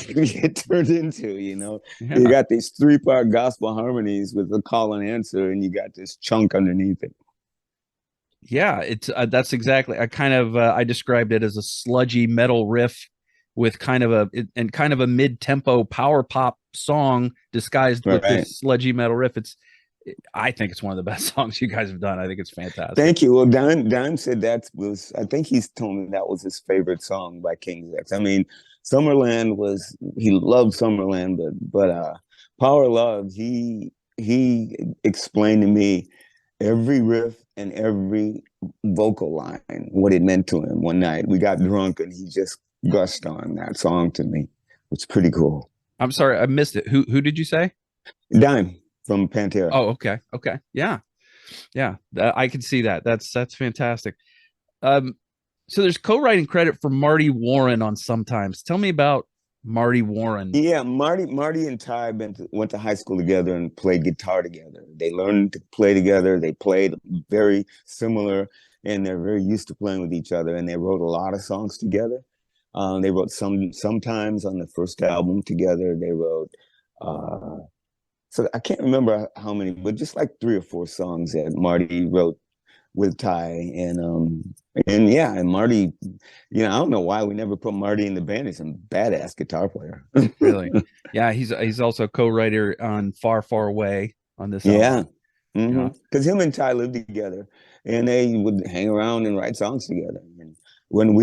Speaker 2: it turned into, you
Speaker 1: Yeah.
Speaker 2: got these three-part gospel harmonies with the call and answer, and you got this chunk underneath it.
Speaker 1: Yeah, it's that's exactly. I described it as a sludgy metal riff with kind of a mid-tempo power pop song disguised with
Speaker 2: Right.
Speaker 1: this sludgy metal riff. I think it's one of the best songs you guys have done. I think it's fantastic.
Speaker 2: Thank you. Well, Don said I think he's told me that was his favorite song by King's X. I mean, he loved Summerland, but Power Love, he explained to me every riff and every vocal line, what it meant to him. One night we got drunk and he just gushed on that song to me. It's pretty cool.
Speaker 1: I'm sorry, I missed it. Who did you say?
Speaker 2: Dime from Pantera.
Speaker 1: Oh, okay, okay, yeah, yeah. I can see that. That's fantastic. So there's co-writing credit for Marty Warren on Sometimes. Tell me about Marty Warren.
Speaker 2: Yeah, Marty and Ty went to high school together and played guitar together. They learned to play together. They played very similar, and they're very used to playing with each other. And they wrote a lot of songs together. They wrote sometimes on the first album together. They wrote, uh, so I can't remember how many, but just like three or four songs that Marty wrote with Ty, and yeah, and Marty, I don't know why we never put Marty in the band. He's a badass guitar player.
Speaker 1: Really? Yeah, he's also co-writer on Far Far Away on this album.
Speaker 2: Yeah.
Speaker 1: Yeah.
Speaker 2: Because him and Ty lived together and they would hang around and write songs together. And when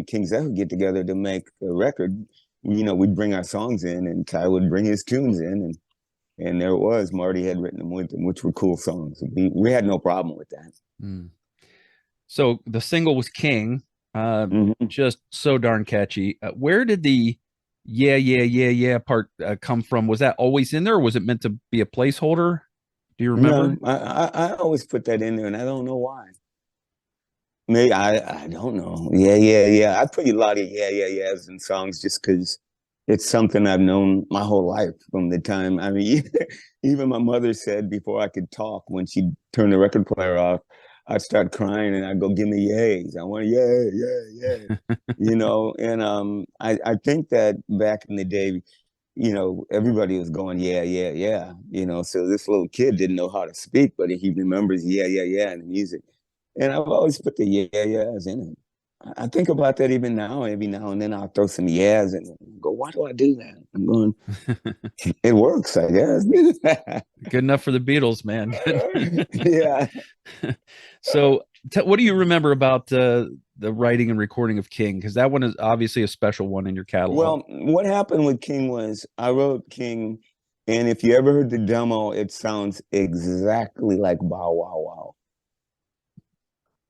Speaker 2: King's X would get together to make a record, we'd bring our songs in and Ty would bring his tunes in and there it was. Marty had written them with him, which were cool songs. We had no problem with that.
Speaker 1: Mm. So the single was King,
Speaker 2: Hmm.
Speaker 1: just so darn catchy. Where did the yeah, yeah, yeah, yeah part come from? Was that always in there, or was it meant to be a placeholder? Do you remember?
Speaker 2: No, I always put that in there and I don't know why. Maybe I don't know. Yeah, yeah, yeah. I put a lot of yeah, yeah, yeahs in songs just because it's something I've known my whole life from the time. I mean, even my mother said before I could talk, when she turned the record player off, I'd start crying and I'd go, "Give me yays. I want yeah, yeah, yeah." And I think that back in the day, everybody was going, yeah, yeah, yeah. So this little kid didn't know how to speak, but he remembers yeah, yeah, yeah in the music. And I've always put the yeah, yeahs in it. I think about that even now. Every now and then I'll throw some yes and go, why do I do that? I'm going, it works, I guess.
Speaker 1: Good enough for the Beatles, man.
Speaker 2: Yeah.
Speaker 1: So, what do you remember about the writing and recording of King? Because that one is obviously a special one in your catalog.
Speaker 2: Well, what happened with King was I wrote King, and if you ever heard the demo, it sounds exactly like Bow Wow Wow.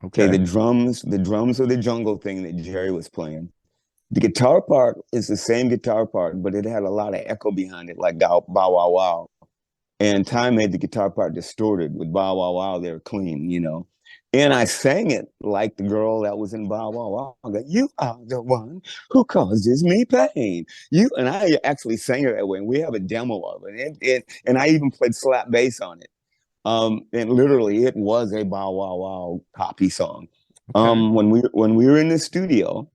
Speaker 2: Okay,
Speaker 1: Okay.
Speaker 2: the drums are the jungle thing that Jerry was playing. The guitar part is the same guitar part, but it had a lot of echo behind it, like Bow Wow Wow. And Ty made the guitar part distorted. With Bow Wow Wow, they're clean, you know. And I sang it like the girl that was in Bow Wow Wow. I go, you are the one who causes me pain. You and I actually sang it that way. And we have a demo of it. And I even played slap bass on it. And literally, it was a Bow Wow Wow poppy song.
Speaker 1: Okay.
Speaker 2: When we were in the studio,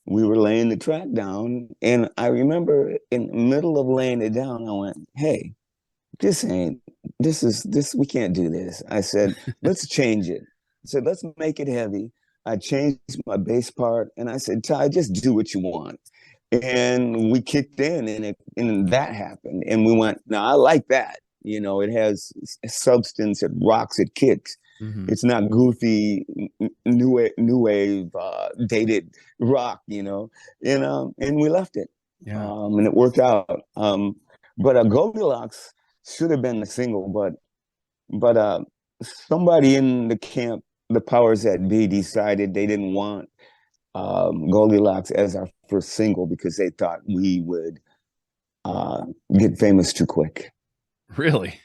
Speaker 2: we were laying the track down, and I remember in the middle of laying it down, I went, "Hey, this ain't this we can't do this." I said, "Let's change it." I said, "Let's make it heavy." I changed my bass part, and I said, "Ty, just do what you want." And we kicked in, and that happened, and we went, "Now I like that." You know, it has substance, it rocks, it kicks.
Speaker 1: Hmm.
Speaker 2: It's not goofy new wave dated rock, you know. And we left it,
Speaker 1: Yeah.
Speaker 2: and it worked out. But Goldilocks should have been the single, but somebody in the camp, the powers that be, decided they didn't want Goldilocks as our first single because they thought we would uh, get famous too quick.
Speaker 1: Really?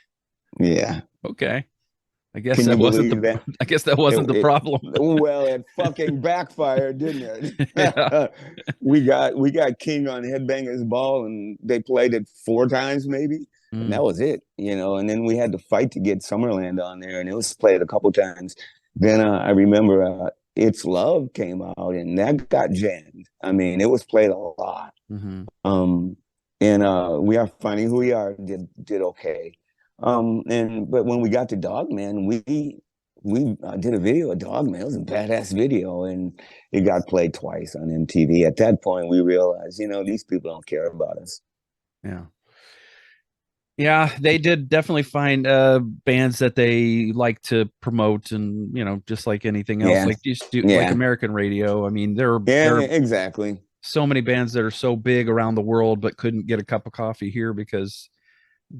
Speaker 2: Yeah.
Speaker 1: Okay. I guess
Speaker 2: Can you
Speaker 1: that wasn't
Speaker 2: believe
Speaker 1: the.
Speaker 2: that?
Speaker 1: I guess that wasn't the
Speaker 2: It
Speaker 1: problem.
Speaker 2: well, it fucking backfired, didn't
Speaker 1: Yeah.
Speaker 2: it? We got King on Headbangers Ball, and they played it 4 times maybe, and
Speaker 1: Mm.
Speaker 2: that was it, you know. And then we had to fight to get Summerland on there, and it was played a couple times. Then I remember It's Love came out, and that got jammed. I mean, it was played a lot.
Speaker 1: Hmm.
Speaker 2: Um, and We Are Finding Who We Are did okay. And but when we got to Dogman, we did a video of Dogman. It was a badass video, and it got played twice on MTV. At that point, we realized, you know, these people don't care about us.
Speaker 1: Yeah. Yeah, they did definitely find bands that they like to promote, and just like anything else,
Speaker 2: Yeah,
Speaker 1: like just do like
Speaker 2: yeah,
Speaker 1: American radio. I mean, there
Speaker 2: yeah,
Speaker 1: are
Speaker 2: exactly.
Speaker 1: so many bands that are so big around the world but couldn't get a cup of coffee here because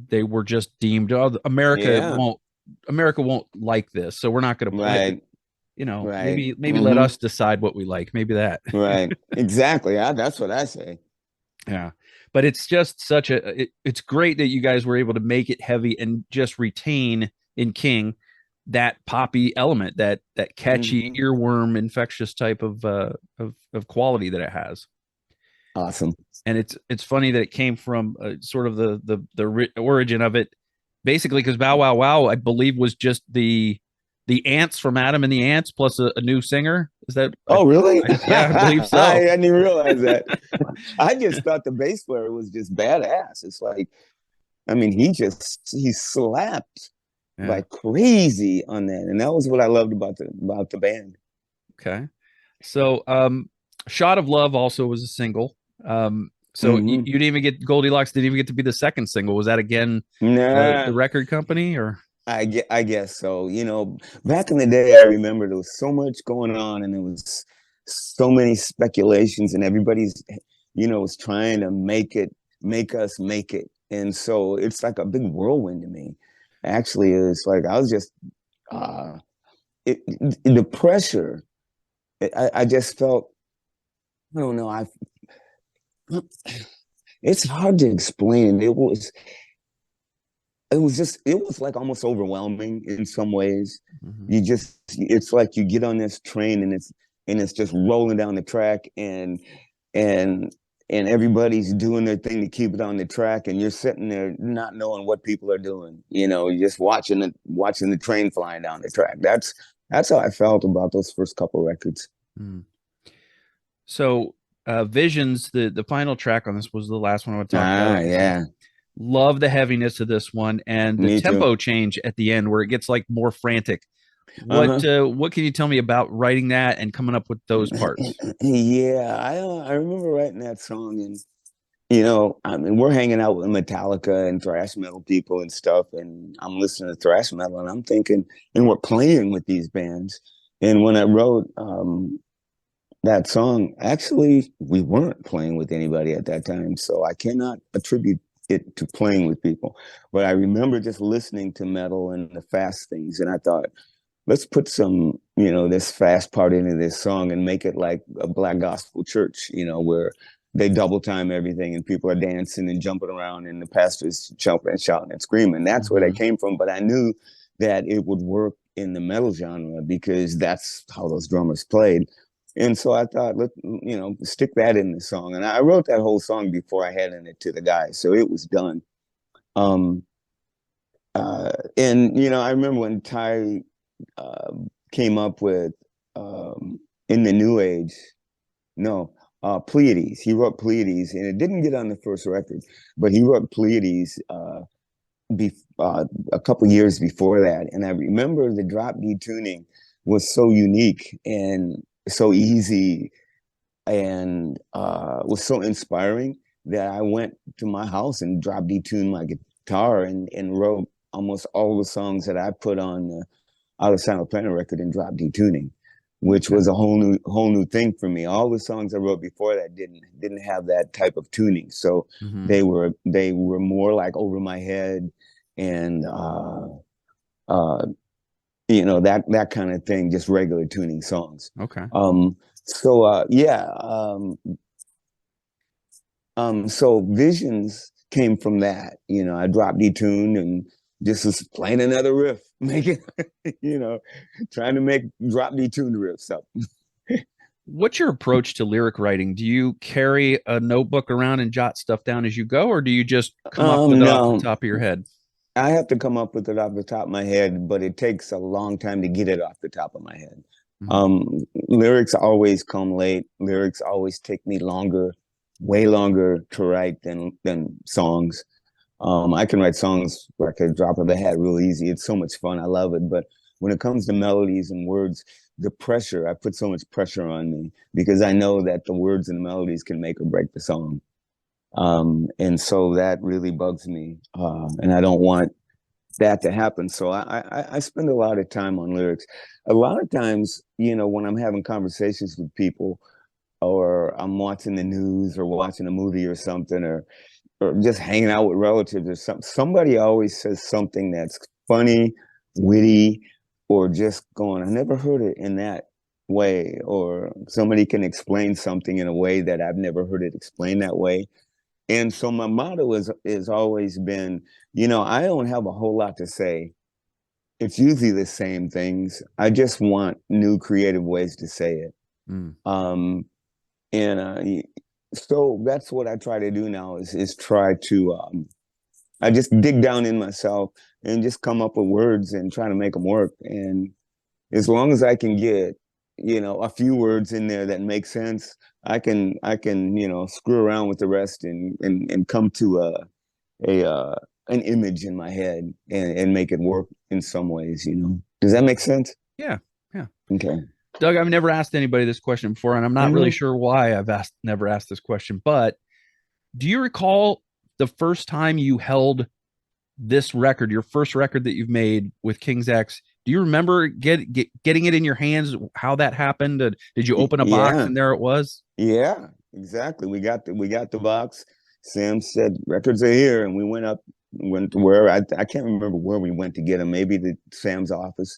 Speaker 1: they were just deemed, oh,
Speaker 2: Yeah,
Speaker 1: America won't like this, so we're not going to play it.
Speaker 2: right, right.
Speaker 1: Maybe let
Speaker 2: Hmm.
Speaker 1: us decide what we like. Maybe that.
Speaker 2: Right, exactly. That's what I say.
Speaker 1: Yeah. But it's just it's great that you guys were able to make it heavy and just retain in King that poppy element, that catchy
Speaker 2: Hmm.
Speaker 1: earworm infectious type of quality that it has.
Speaker 2: Awesome.
Speaker 1: And it's funny that it came from sort of the origin of it, basically because Bow Wow Wow, I believe, was just the ants from Adam and the Ants plus a new singer. Is that
Speaker 2: Oh, really?
Speaker 1: yeah, I believe
Speaker 2: I
Speaker 1: so.
Speaker 2: didn't even realize that. I just thought the bass player was just badass. It's like, I mean, he slapped
Speaker 1: Yeah.
Speaker 2: like crazy on that, and that was what I loved about the band.
Speaker 1: Okay. So, Shot of Love also was a single. So
Speaker 2: Hmm.
Speaker 1: you didn't even get Goldilocks. Didn't even get to be the second single. Was that again the
Speaker 2: Nah,
Speaker 1: record company or?
Speaker 2: I guess so. You know, back in the day, I remember there was so much going on, and there was so many speculations, and everybody's, was trying to make us make it, and so it's like a big whirlwind to me. Actually, it's like I was just uh, the pressure. I just felt, I don't know. It's hard to explain. It was like almost overwhelming in some ways.
Speaker 1: Mhm.
Speaker 2: It's like you get on this train, and it's just rolling down the track, and and everybody's doing their thing to keep it on the track, and you're sitting there not knowing what people are doing. You're just watching the train flying down the track. That's how I felt about those first couple records.
Speaker 1: Mm. So, Visions, the final track on this was the last one I would talk about.
Speaker 2: Ah, yeah,
Speaker 1: Love the heaviness of this one and the
Speaker 2: me too.
Speaker 1: tempo change at the end where it gets like more frantic.
Speaker 2: Uh-huh.
Speaker 1: What can you tell me about writing that and coming up with those parts?
Speaker 2: Yeah, I remember writing that song, and you know, I mean, we're hanging out with Metallica and thrash metal people and stuff, and I'm listening to thrash metal, and I'm thinking, and we're playing with these bands. And when I wrote that song, actually, we weren't playing with anybody at that time, so I cannot attribute it to playing with people. But I remember just listening to metal and the fast things, and I thought, let's put some, this fast part into this song and make it like a black gospel church, where they double time everything and people are dancing and jumping around and the pastor's jumping and shouting and screaming. That's where that
Speaker 1: Hmm.
Speaker 2: came from. But I knew that it would work in the metal genre because that's how those drummers played. And so I thought, stick that in the song. And I wrote that whole song before I handed it to the guys. So it was done. Um, and I remember when Ty uh, came up with in the New Age. No, Pleiades. He wrote Pleiades, and it didn't get on the first record, but he wrote Pleiades a couple years before that. And I remember the drop D tuning was so unique and so easy and was so inspiring that I went to my house and drop D tuned my guitar and wrote almost all the songs that I put on the Out of Sound Planet record in drop D tuning, which
Speaker 1: Okay.
Speaker 2: was a whole new thing for me. All the songs I wrote before that didn't have that type of tuning, so
Speaker 1: Hmm.
Speaker 2: they were more like over my head and uh, that kind of thing, just regular tuning songs.
Speaker 1: Okay.
Speaker 2: So so Visions came from that. I dropped detuned and just was playing another riff, making, you know, trying to make drop detuned riffs up.
Speaker 1: What's your approach to lyric writing? Do you carry a notebook around and jot stuff down as you go, or do you just come up with it off the
Speaker 2: No,
Speaker 1: top of your head?
Speaker 2: I have to come up with it off the top of my head, but it takes a long time to get it off the top of my head.
Speaker 1: Hmm.
Speaker 2: Lyrics always come late. Lyrics always take me longer, way longer to write than songs. I can write songs like a drop of a hat real easy. It's so much fun. I love it. But when it comes to melodies and words, the pressure, I put so much pressure on me because I know that the words and the melodies can make or break the song. And so that really bugs me. And I don't want that to happen. So I spend a lot of time on lyrics. A lot of times, when I'm having conversations with people or I'm watching the news or watching a movie or something or just hanging out with relatives or something, somebody always says something that's funny, witty, or just going, I never heard it in that way. Or somebody can explain something in a way that I've never heard it explained that way. And so my motto is always been, I don't have a whole lot to say. It's usually the same things. I just want new creative ways to say it.
Speaker 1: Mm.
Speaker 2: Um, and so that's what I try to do now is try to I just dig down in myself and just come up with words and try to make them work. And as long as I can get, a few words in there that make sense, I can, screw around with the rest and come to a an image in my head and make it work in some ways. Does that make sense?
Speaker 1: Yeah. Yeah.
Speaker 2: Okay.
Speaker 1: Doug, I've never asked anybody this question before, and I'm not really
Speaker 2: Hmm.
Speaker 1: sure why I've never asked this question, but do you recall the first time you held this record, your first record that you've made with King's X? Do you remember getting it in your hands? How that happened? Did you open a box
Speaker 2: Yeah.
Speaker 1: and there it was?
Speaker 2: Yeah, exactly. We got the box. Sam said records are here, and we went to where I can't remember where we went to get them. Maybe the Sam's office.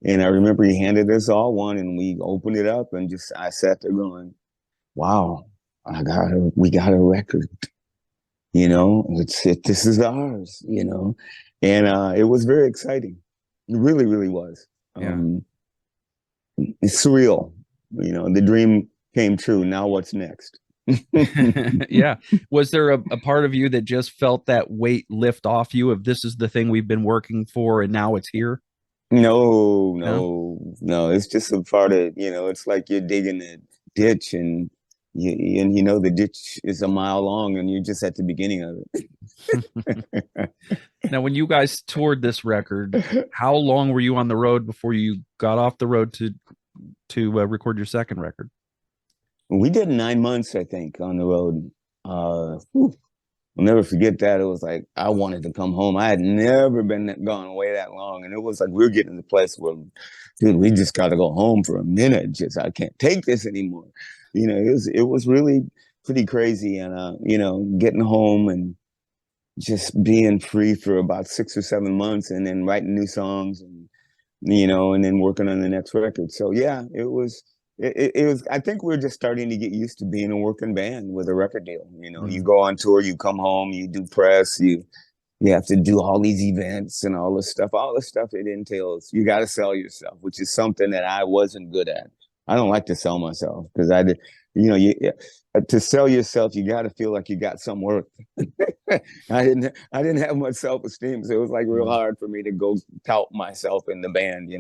Speaker 2: And I remember he handed us all one, and we opened it up, and just I sat there going, "Wow, we got a record. This is ours. And it was very exciting. It really, really was.
Speaker 1: Yeah.
Speaker 2: It's surreal. The dream came true. Now what's next?
Speaker 1: Yeah. Was there a part of you that just felt that weight lift off you of this is the thing we've been working for and now it's here?
Speaker 2: No,
Speaker 1: No?
Speaker 2: no, no. It's just a part of, it's like you're digging a ditch and, and the ditch is a mile long, and you're just at the beginning of it.
Speaker 1: Now, when you guys toured this record, how long were you on the road before you got off the road to record your second record?
Speaker 2: We did 9 months, I think, on the road. Whew, I'll never forget that. It was like I wanted to come home. I had never been gone away that long, and it was like we were getting to the place where, dude, we just got to go home for a minute. Just I can't take this anymore. It was really pretty crazy, and getting home and just being free for about 6 or 7 months, and then writing new songs, and then working on the next record. So yeah, it was. It was. I think we're just starting to get used to being a working band with a record deal. You
Speaker 1: Mm.
Speaker 2: go on tour, you come home, you do press, you have to do all these events and all the stuff it entails. You got to sell yourself, which is something that I wasn't good at. I don't like to sell myself because I did, to sell yourself, you got to feel like you got some worth. I didn't have much self-esteem, so it was like real
Speaker 1: Mm.
Speaker 2: hard for me to go tout myself in the band.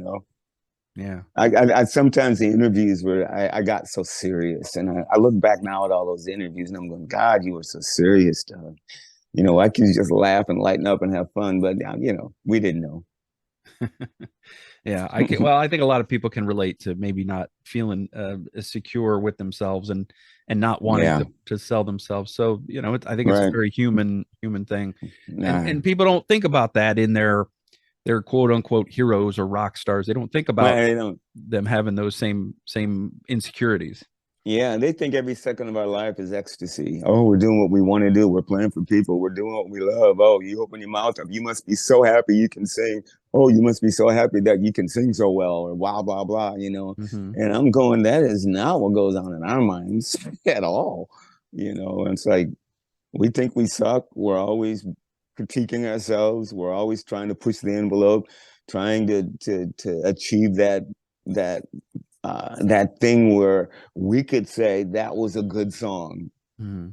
Speaker 1: Yeah.
Speaker 2: I sometimes the interviews where I got so serious, and I look back now at all those interviews, and I'm going, God, you were so serious, Doug. Why can't you just laugh and lighten up and have fun? But we didn't know.
Speaker 1: Yeah, I can. Well, I think a lot of people can relate to maybe not feeling secure with themselves and not wanting
Speaker 2: Yeah,
Speaker 1: to sell themselves. So I think it's a
Speaker 2: right.
Speaker 1: very human thing, and
Speaker 2: Nah,
Speaker 1: and people don't think about that in their quote unquote heroes or rock stars. They don't think about
Speaker 2: well, they don't.
Speaker 1: them having those same insecurities.
Speaker 2: Yeah, they think every second of our life is ecstasy. Oh, we're doing what we want to do. We're playing for people. We're doing what we love. Oh, you open your mouth up. You must be so happy you can sing. Oh, you must be so happy that you can sing so well, or blah, blah, blah.
Speaker 1: Hmm.
Speaker 2: And I'm going, that is not what goes on in our minds at all. And it's like, we think we suck. We're always critiquing ourselves. We're always trying to push the envelope, trying to achieve that that thing where we could say that was a good song,
Speaker 1: Hmm.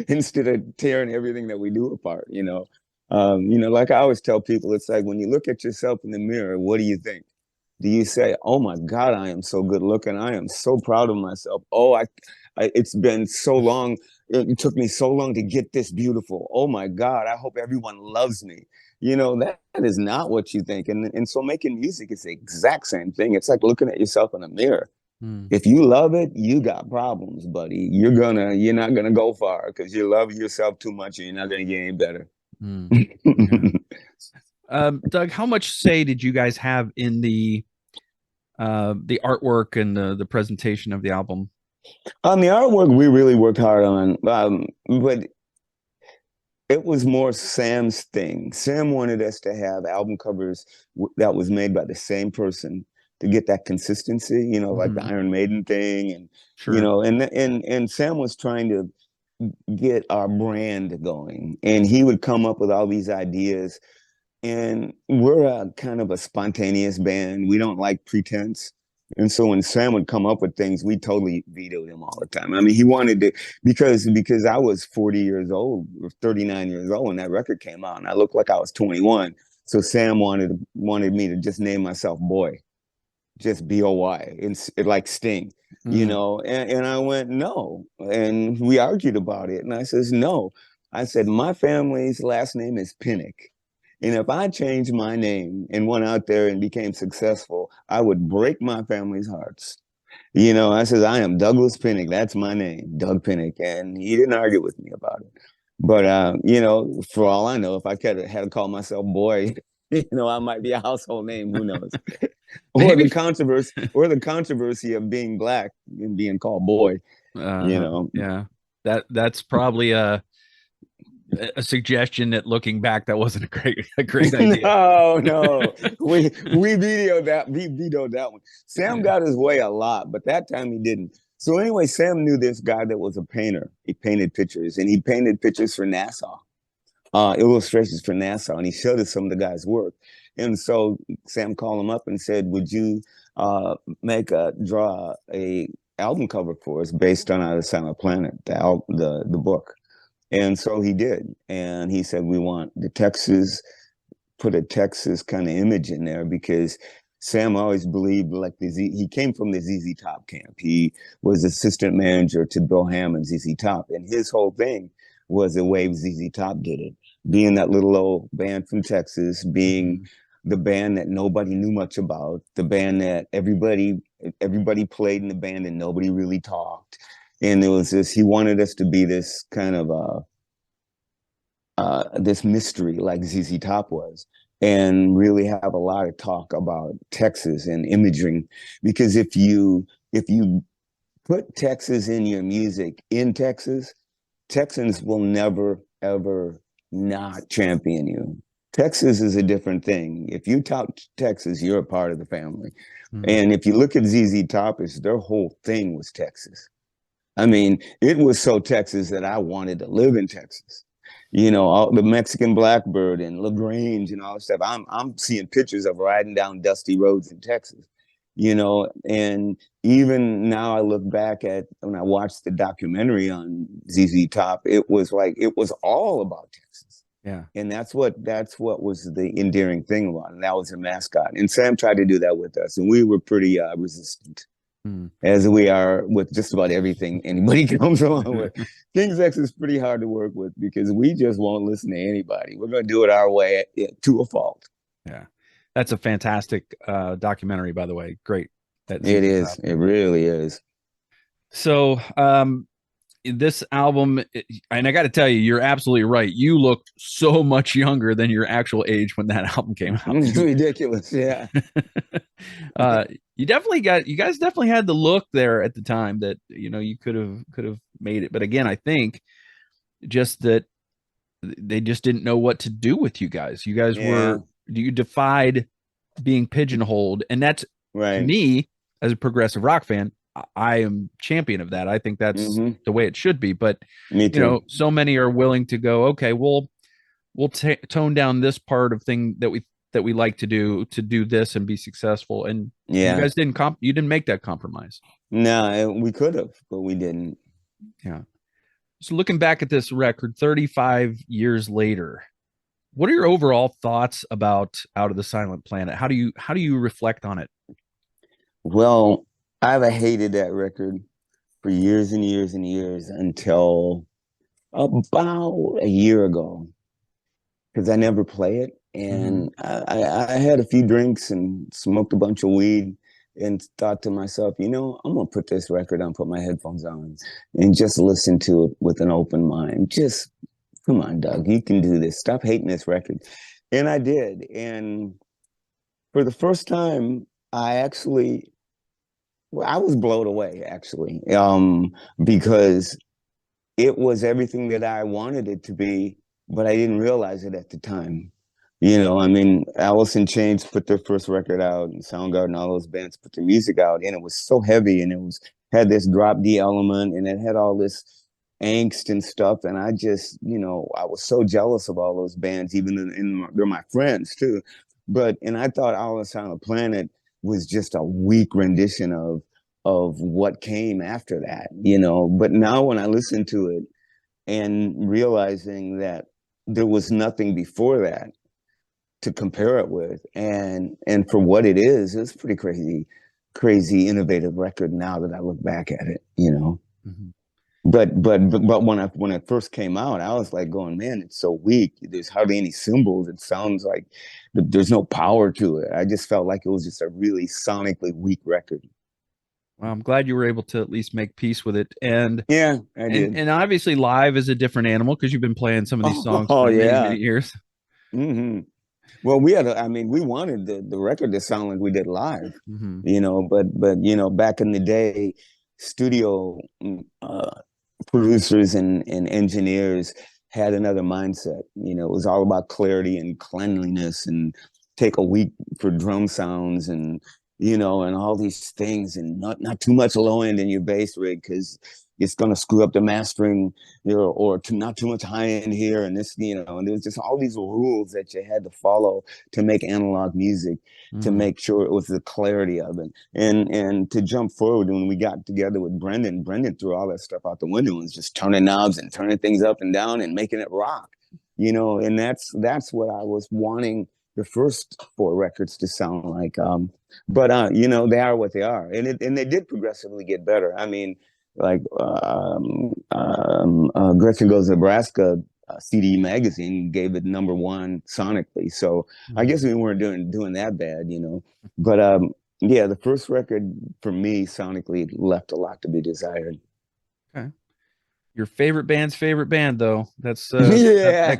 Speaker 2: instead of tearing everything that we do apart. Like I always tell people, it's like when you look at yourself in the mirror, what do you think? Do you say, "Oh my God, I am so good looking. I am so proud of myself. Oh, it's been so long. It took me so long to get this beautiful. Oh my God, I hope everyone loves me." That is not what you think. And so making music is the exact same thing. It's like looking at yourself in a mirror.
Speaker 1: Hmm.
Speaker 2: If you love it, you got problems, buddy. You're not gonna go far because you love yourself too much and you're not gonna get any better.
Speaker 1: Hmm. Yeah. Doug, how much say did you guys have in the artwork and the presentation of the album?
Speaker 2: On the artwork, we really worked hard on, but it was more Sam's thing. Sam wanted us to have album covers that was made by the same person to get that consistency, like the
Speaker 1: Hmm.
Speaker 2: Iron Maiden thing, and
Speaker 1: Sure.
Speaker 2: and Sam was trying to get our brand going, and he would come up with all these ideas. And we're a kind of a spontaneous band. We don't like pretense. And so when Sam would come up with things, we totally vetoed him all the time. I mean, he wanted to because I was 40 years old or 39 years old when that record came out, and I looked like I was 21. So Sam wanted me to just name myself Boy, just BOY, like Sting,
Speaker 1: Mm.
Speaker 2: and I went, no. And we argued about it. And I says, no. I said, my family's last name is Pinnick. And if I changed my name and went out there and became successful, I would break my family's hearts. I says, I am Douglas Pinnick. That's my name, Doug Pinnick. And he didn't argue with me about it. But, for all I know, if I had to call myself Boy, I might be a household name. Who knows? or
Speaker 1: Maybe.
Speaker 2: the controversy or the controversy of being black and being called Boy. you know
Speaker 1: Yeah. That's probably a suggestion that looking back, that wasn't a great idea.
Speaker 2: no, we vetoed that one. Sam
Speaker 1: Yeah.
Speaker 2: got his way a lot, but that time he didn't. So anyway, Sam knew this guy that was a painter. He painted pictures, and he painted pictures for NASA, illustrations for NASA, and he showed us some of the guy's work. And so Sam called him up and said, "Would you draw a album cover for us based on Out of Silent Planet, the book?" And so he did. And he said, "We want put a Texas kind of image in there because Sam always believed like he came from the ZZ Top camp. He was assistant manager to Bill Ham and ZZ Top, and his whole thing was the way ZZ Top did it, being that little old band from Texas, being
Speaker 1: Mhm.
Speaker 2: the band that nobody knew much about, the band that everybody played in the band and nobody really talked. And it was this, he wanted us to be this kind of this mystery like ZZ Top was, and really have a lot of talk about Texas and imaging, because if you put Texas in your music in Texas, Texans will never ever not champion you. Texas is a different thing. If you talk Texas, you're a part of the family.
Speaker 1: Mhm.
Speaker 2: And if you look at ZZ Top, their whole thing was Texas. I mean, it was so Texas that I wanted to live in Texas. You know, all the Mexican Blackbird and LaGrange and all that stuff. I'm seeing pictures of riding down dusty roads in Texas. You know, and even now I look back at when I watched the documentary on ZZ Top, it was like it was all about Texas.
Speaker 1: Yeah.
Speaker 2: And that's what was the endearing thing about it. And that was their mascot. And Sam tried to do that with us, and we were pretty resistant,
Speaker 1: Mm.
Speaker 2: as we are with just about everything anybody comes along with. King's X is pretty hard to work with because we just won't listen to anybody. We're going to do it our way to a fault.
Speaker 1: Yeah. That's a fantastic documentary, by the way. Great. That
Speaker 2: It
Speaker 1: ZZ
Speaker 2: is.
Speaker 1: Top.
Speaker 2: It really is.
Speaker 1: So, this album, and I got to tell you, you're absolutely right. You looked so much younger than your actual age when that album came out.
Speaker 2: It's ridiculous. Yeah.
Speaker 1: uh, you guys definitely had the look there at the time that you could have made it. But again, I think just that they just didn't know what to do with you guys.
Speaker 2: Yeah.
Speaker 1: You defied being pigeonholed, and that's, to
Speaker 2: Right.
Speaker 1: me, as a progressive rock fan, I am champion of that. I think that's
Speaker 2: Hmm.
Speaker 1: the way it should be. But
Speaker 2: Me too.
Speaker 1: so many are willing to go, okay, we'll tone down this part of thing that we like to do this and be successful. And you
Speaker 2: Yeah.
Speaker 1: guys you didn't make that compromise.
Speaker 2: No, we could have, but we didn't.
Speaker 1: Yeah. So looking back at this record 35 years later, what are your overall thoughts about Out of the Silent Planet? How do you reflect on it?
Speaker 2: Well, I've hated that record for years and years and years until about a year ago, because I never play it.
Speaker 1: Mm-hmm.
Speaker 2: And I had a few drinks and smoked a bunch of weed and thought to myself, I'm gonna put this record on, put my headphones on, and just listen to it with an open mind. Just come on, dUg, you can do this. Stop hating this record. And I did. And for the first time, I was blown away actually, because it was everything that I wanted it to be, but I didn't realize it at the time. I mean, Alice in Chains put their first record out, and Soundgarden, all those bands put their music out, and it was so heavy, and had this drop D element, and it had all this angst and stuff, and I just, I was so jealous of all those bands, even they're my friends too. And I thought Alice on the Planet was just a weak rendition of what came after that. But now when I listen to it and realizing that there was nothing before that to compare it with, and for what it is, it's pretty crazy innovative record now that I look back at it.
Speaker 1: Mm-hmm.
Speaker 2: But when it first came out, I was like going, man, it's so weak. There's hardly any cymbals. It sounds like there's no power to it. I just felt like it was just a really sonically weak record.
Speaker 1: Well, I'm glad you were able to at least make peace with it. And
Speaker 2: Yeah, I
Speaker 1: and
Speaker 2: did.
Speaker 1: and obviously live is a different animal because you've been playing some of these songs
Speaker 2: Oh
Speaker 1: for many, many
Speaker 2: yeah.
Speaker 1: years.
Speaker 2: Hmm. Well, I mean, we wanted the record to sound like we did live,
Speaker 1: Mm-hmm.
Speaker 2: but back in the day, studio producers and engineers had another mindset. It was all about clarity and cleanliness, and take a week for drum sounds, and all these things, and not too much low end in your bass rig because it's going to screw up the mastering, or not too much high end here, and and there was just all these rules that you had to follow to make analog music, to
Speaker 1: Mm-hmm.
Speaker 2: make sure it was the clarity of it. And to jump forward, when we got together with Brendan threw all that stuff out the window and was just turning knobs and turning things up and down and making it rock. And that's what I was wanting the first four records to sound like. But you know, they are what they are, and they did progressively get better. I mean, like Gretchen Goes to Nebraska. CD magazine gave it number one sonically, so I guess
Speaker 1: Mhm.
Speaker 2: we weren't doing that bad, you know. But yeah, the first record for me sonically left a lot to be desired.
Speaker 1: Okay. Your favorite band's favorite band, though. That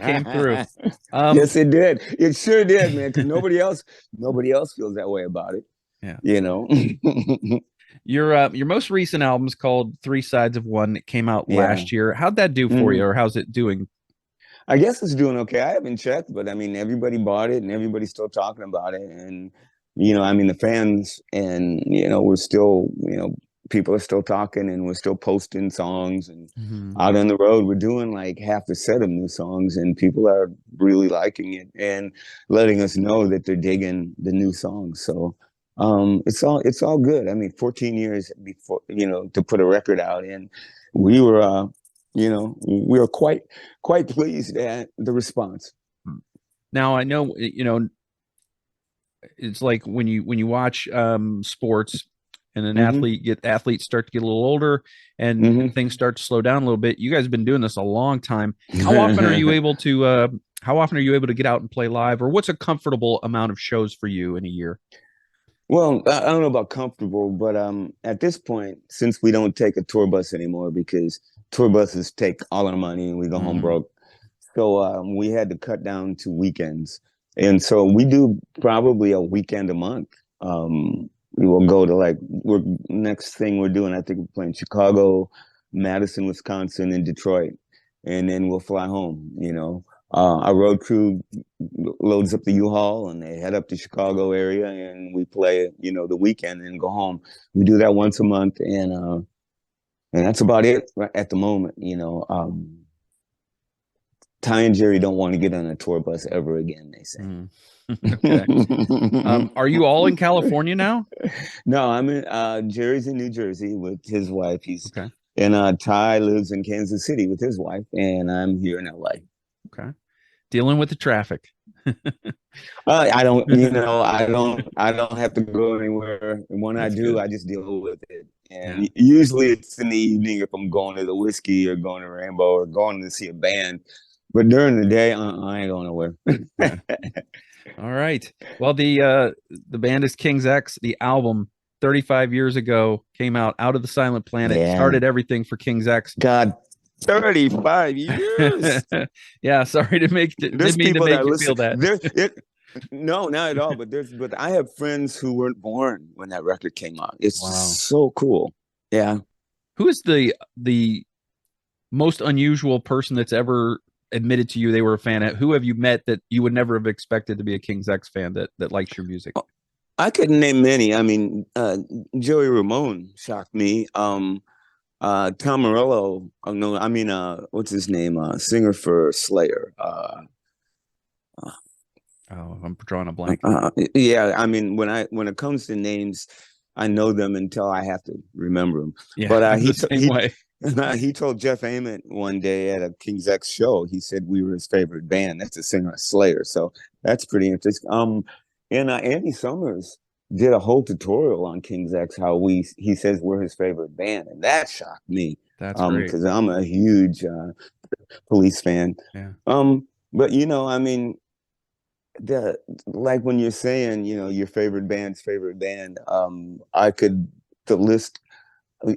Speaker 1: came through.
Speaker 2: Yeah.
Speaker 1: Um,
Speaker 2: Yes, it did. It sure did, man. Because nobody else feels that way about it.
Speaker 1: yeah.
Speaker 2: You know.
Speaker 1: Your most recent album is called Three Sides of One. It came out
Speaker 2: Yeah.
Speaker 1: last year. How'd that do for
Speaker 2: Hmm.
Speaker 1: you, or how's it doing?
Speaker 2: I guess it's doing okay. I haven't checked, but I mean, everybody bought it, and everybody's still talking about it. And you know, I mean, the fans, and you know, we're still, you know, people are still talking, and we're still posting songs, and
Speaker 1: Mhm.
Speaker 2: out on the road, we're doing like half a set of new songs, and people are really liking it and letting us know that they're digging the new songs. So it's all good. I mean, 14 years before, you know, to put a record out, and we were you know, we were quite pleased at the response.
Speaker 1: Now I know it's like when you watch sports and an
Speaker 2: Hmm.
Speaker 1: athletes start to get a little older and
Speaker 2: Hmm.
Speaker 1: things start to slow down a little bit. You guys have been doing this a long time. How often are you able to get out and play live, or what's a comfortable amount of shows for you in a year?
Speaker 2: Well, I don't know about comfortable, but at this point, since we don't take a tour bus anymore because tour buses take all our money and we go home
Speaker 1: Mm,
Speaker 2: broke, so we had to cut down to weekends, and so we do probably a weekend a month. We will go to like we're next thing we're doing. I think we're playing Chicago, Madison, Wisconsin, and Detroit, and then we'll fly home. You know, our road crew loads up the U-Haul and they head up to Chicago area and we play, you know, the weekend and go home. We do that once a month and that's about it at the moment, you know. Ty and Jerry don't want to get on a tour bus ever again, they say.
Speaker 1: mm. Okay. Are you all in California now?
Speaker 2: No, I'm in Jerry's in New Jersey with his wife. He's
Speaker 1: Okay.
Speaker 2: and Ty lives in Kansas City with his wife, and I'm here in LA.
Speaker 1: Okay. Dealing with the traffic.
Speaker 2: I don't, you know, I don't have to go anywhere. And when I
Speaker 1: That's
Speaker 2: do,
Speaker 1: good.
Speaker 2: I just deal with it.
Speaker 1: Yeah.
Speaker 2: And usually it's in the evening if I'm going to the whiskey or going to Rainbow or going to see a band. But during the day, I ain't going nowhere.
Speaker 1: Yeah. All right. Well, the band is King's X. The album 35 years ago came out of the Silent Planet,
Speaker 2: Yeah.
Speaker 1: started everything for King's X.
Speaker 2: God, 35 years.
Speaker 1: Yeah, sorry to
Speaker 2: There's
Speaker 1: didn't mean to
Speaker 2: people that
Speaker 1: make you
Speaker 2: listen.
Speaker 1: feel that.
Speaker 2: No, not at all. But I have friends who weren't born when that record came out. It's
Speaker 1: Wow.
Speaker 2: just so cool. Yeah.
Speaker 1: Who is the most unusual person that's ever admitted to you they were a fan of? Who have you met that you would never have expected to be a King's X fan that likes your music?
Speaker 2: I couldn't name many. I mean, Joey Ramone shocked me. Tom Morello. Oh, no, I mean, what's his name? Singer for Slayer.
Speaker 1: Oh, I'm drawing a blank.
Speaker 2: Yeah, I mean, when it comes to names, I know them until I have to remember them.
Speaker 1: Yeah,
Speaker 2: But
Speaker 1: I'm the same way.
Speaker 2: he told Jeff Ament one day at a King's X show. He said we were his favorite band. That's the singer of Slayer. So that's pretty interesting. And Andy Summers did a whole tutorial on King's X how he says we're his favorite band, and that shocked me.
Speaker 1: That's great.
Speaker 2: Because I'm a huge Police fan.
Speaker 1: Yeah.
Speaker 2: But you know, I mean the like when you're saying, you know, your favorite band, the list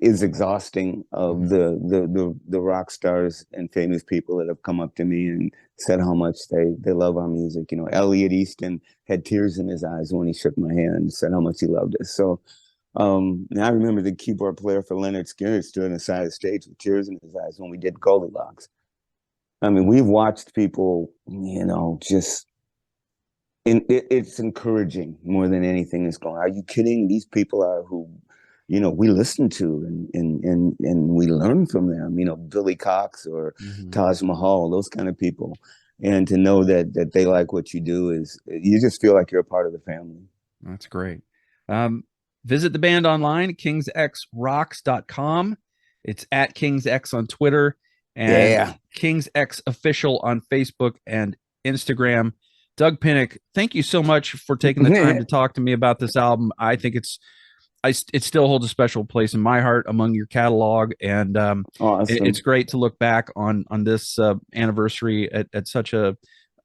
Speaker 2: is exhausting of
Speaker 1: Mhm.
Speaker 2: the rock stars and famous people that have come up to me and said how much they love our music. You know, Elliot Easton had tears in his eyes when he shook my hand and said how much he loved us. So and I remember the keyboard player for Leonard Skinner stood on the side of the stage with tears in his eyes when we did Goldilocks. I mean, we've watched people, you know, just it's encouraging more than anything is going. Are you kidding? These people are who, you know, we listen to and we learn from them. You know, Billy Cox or
Speaker 1: Mhm.
Speaker 2: Taj Mahal, those kind of people, and to know that they like what you do is you just feel like you're a part of the family.
Speaker 1: That's great. Um, Visit the band online, kingsxrocks.com. It's at King's X on Twitter and
Speaker 2: Yeah.
Speaker 1: King's X official on Facebook and Instagram. Dug Pinnick, thank you so much for taking the time to talk to me about this album. I think it still holds a special place in my heart among your catalog, and it's
Speaker 2: Awesome.
Speaker 1: great to look back on this anniversary at such an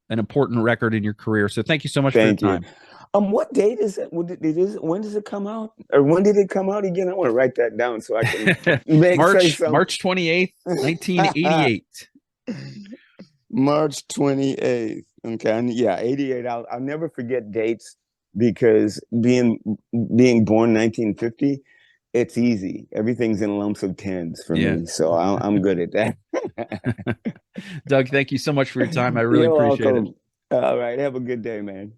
Speaker 1: important record in your career. So thank you so much for your
Speaker 2: Thank you.
Speaker 1: time.
Speaker 2: What date is it? When does it come out? Or when did it come out again? I want to write that down so I can make say something.
Speaker 1: March 28th, 1988.
Speaker 2: March 28th. Okay. Yeah, 88. I'll never forget dates because being born 1950, it's easy. Everything's in lumps of tens for
Speaker 1: Yeah.
Speaker 2: me. So I'm good at that.
Speaker 1: Dug, thank you so much for your time. I really
Speaker 2: You're
Speaker 1: appreciate it.
Speaker 2: welcome. All right. Have a good day, man.